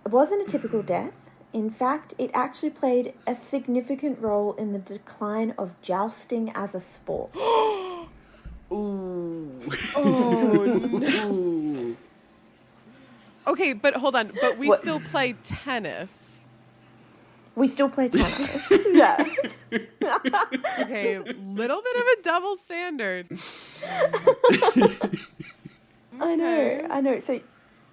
it wasn't a typical death. In fact, it actually played a significant role in the decline of jousting as a sport. Ooh. Oh, no. Okay, but hold on. But we still play tennis. We still play tennis. Yeah. Okay, little bit of a double standard. I know. So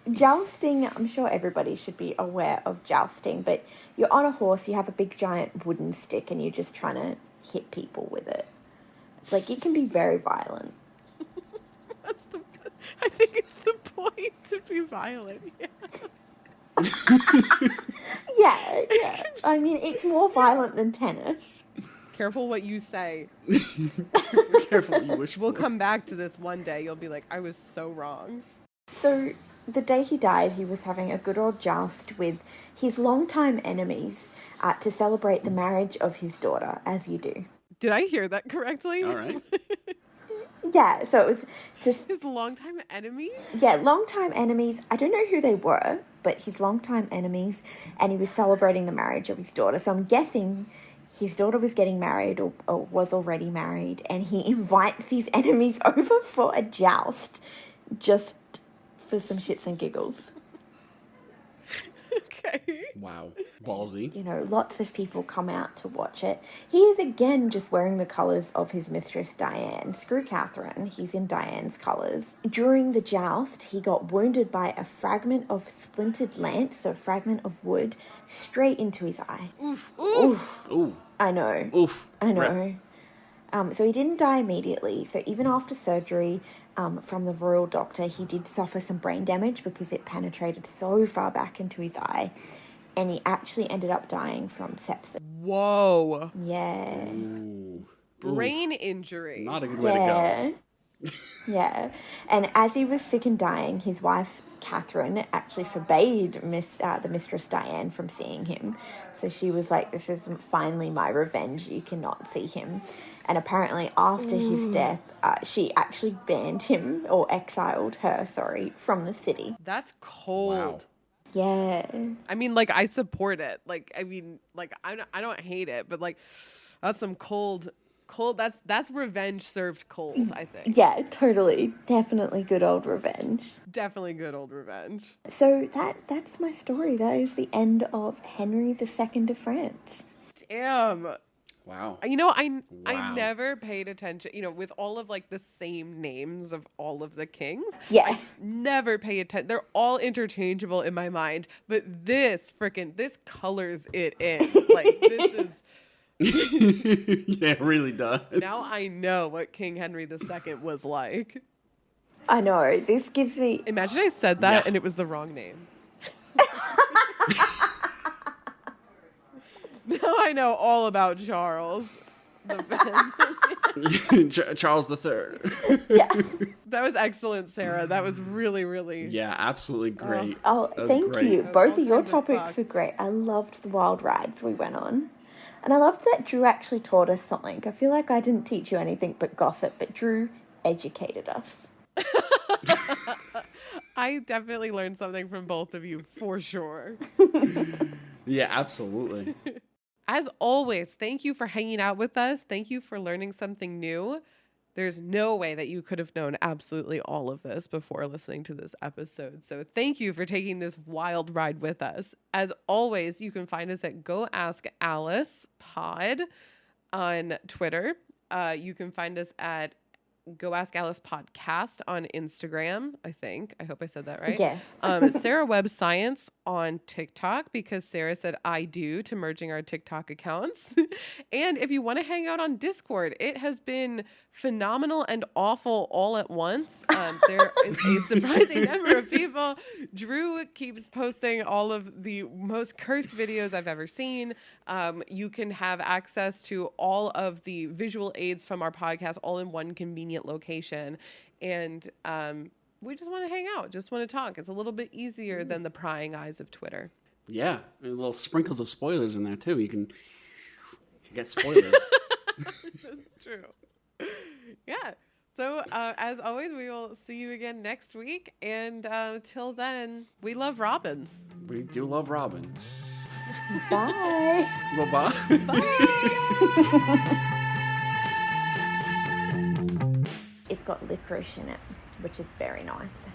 jousting, I'm sure everybody should be aware of jousting, but you're on a horse, you have a big giant wooden stick, and you're just trying to hit people with it. Like, it can be very violent. I think it's the point to be violent. Yeah. Yeah. I mean, it's more violent than tennis. Careful what you say. Careful what you wish for. We'll come back to this one day. You'll be like, I was so wrong. So, the day he died, he was having a good old joust with his longtime enemies to celebrate the marriage of his daughter, as you do. Did I hear that correctly? All right. Yeah, so it was just... His longtime enemies? Yeah, longtime enemies. I don't know who they were, but his longtime enemies, and he was celebrating the marriage of his daughter. So I'm guessing his daughter was getting married or was already married, and he invites his enemies over for a joust just for some shits and giggles. Okay. Wow. Ballsy. You know, lots of people come out to watch it. He is again just wearing the colours of his mistress Diane. Screw Catherine, he's in Diane's colours. During the joust, he got wounded by a fragment of splintered lance, so a fragment of wood, straight into his eye. Oof. Oof. Ooh. I know. Oof. I know. Rip. So he didn't die immediately. So even after surgery from the royal doctor, he did suffer some brain damage because it penetrated so far back into his eye. And he actually ended up dying from sepsis. Whoa. Yeah. Ooh. Brain injury. Not a good way to go. Yeah. And as he was sick and dying, his wife, Catherine, actually forbade the mistress Diane from seeing him. So she was like, this is finally my revenge. You cannot see him. And apparently after his death, she actually banned him, or exiled her, from the city. That's cold. Wow. Yeah. I mean, like, I support it. Like, I mean, like, I don't hate it, but like, that's some cold. That's revenge served cold, I think. Yeah, totally. Definitely good old revenge. Definitely good old revenge. So that's my story. That is the end of Henry II of France. Damn. Wow. You know, I Wow. never paid attention, you know, with all of like the same names of all of the kings. Yeah. I never pay attention. They're all interchangeable in my mind, but this colors it in. Like, this is Yeah, it really does. now I know what King Henry II was like. I know. This gives me... Imagine I said that Yeah. and it was the wrong name. Now I know all about Charles. Charles III. Yeah. That was excellent, Sarah. That was really, really... Yeah, absolutely great. Oh, That was thank great. you. All Both of your kinds of topics facts. were great. I loved the wild rides we went on. And I loved that Drew actually taught us something. I feel like I didn't teach you anything but gossip, but Drew educated us. I definitely learned something from both of you, for sure. Yeah, absolutely. As always, thank you for hanging out with us. Thank you for learning something new. There's no way that you could have known absolutely all of this before listening to this episode. So thank you for taking this wild ride with us. As always, you can find us at Go Ask Alice Pod on Twitter. You can find us at Go Ask Alice Podcast on Instagram, I think. I hope I said that right. Yes. Sarah Webb Science on TikTok, because Sarah said I do to merging our TikTok accounts. And if you want to hang out on Discord, it has been phenomenal and awful all at once. There is a surprising number of people. Drew keeps posting all of the most cursed videos I've ever seen. You can have access to all of the visual aids from our podcast all in one convenient location. And we just want to hang out, just want to talk. It's a little bit easier than the prying eyes of Twitter. Yeah, and little sprinkles of spoilers in there too. You can get spoilers. That's true. Yeah. So as always, we will see you again next week. And till then, we love Robin. We do love Robin. Bye. Bye-bye. It's got licorice in it, which is very nice.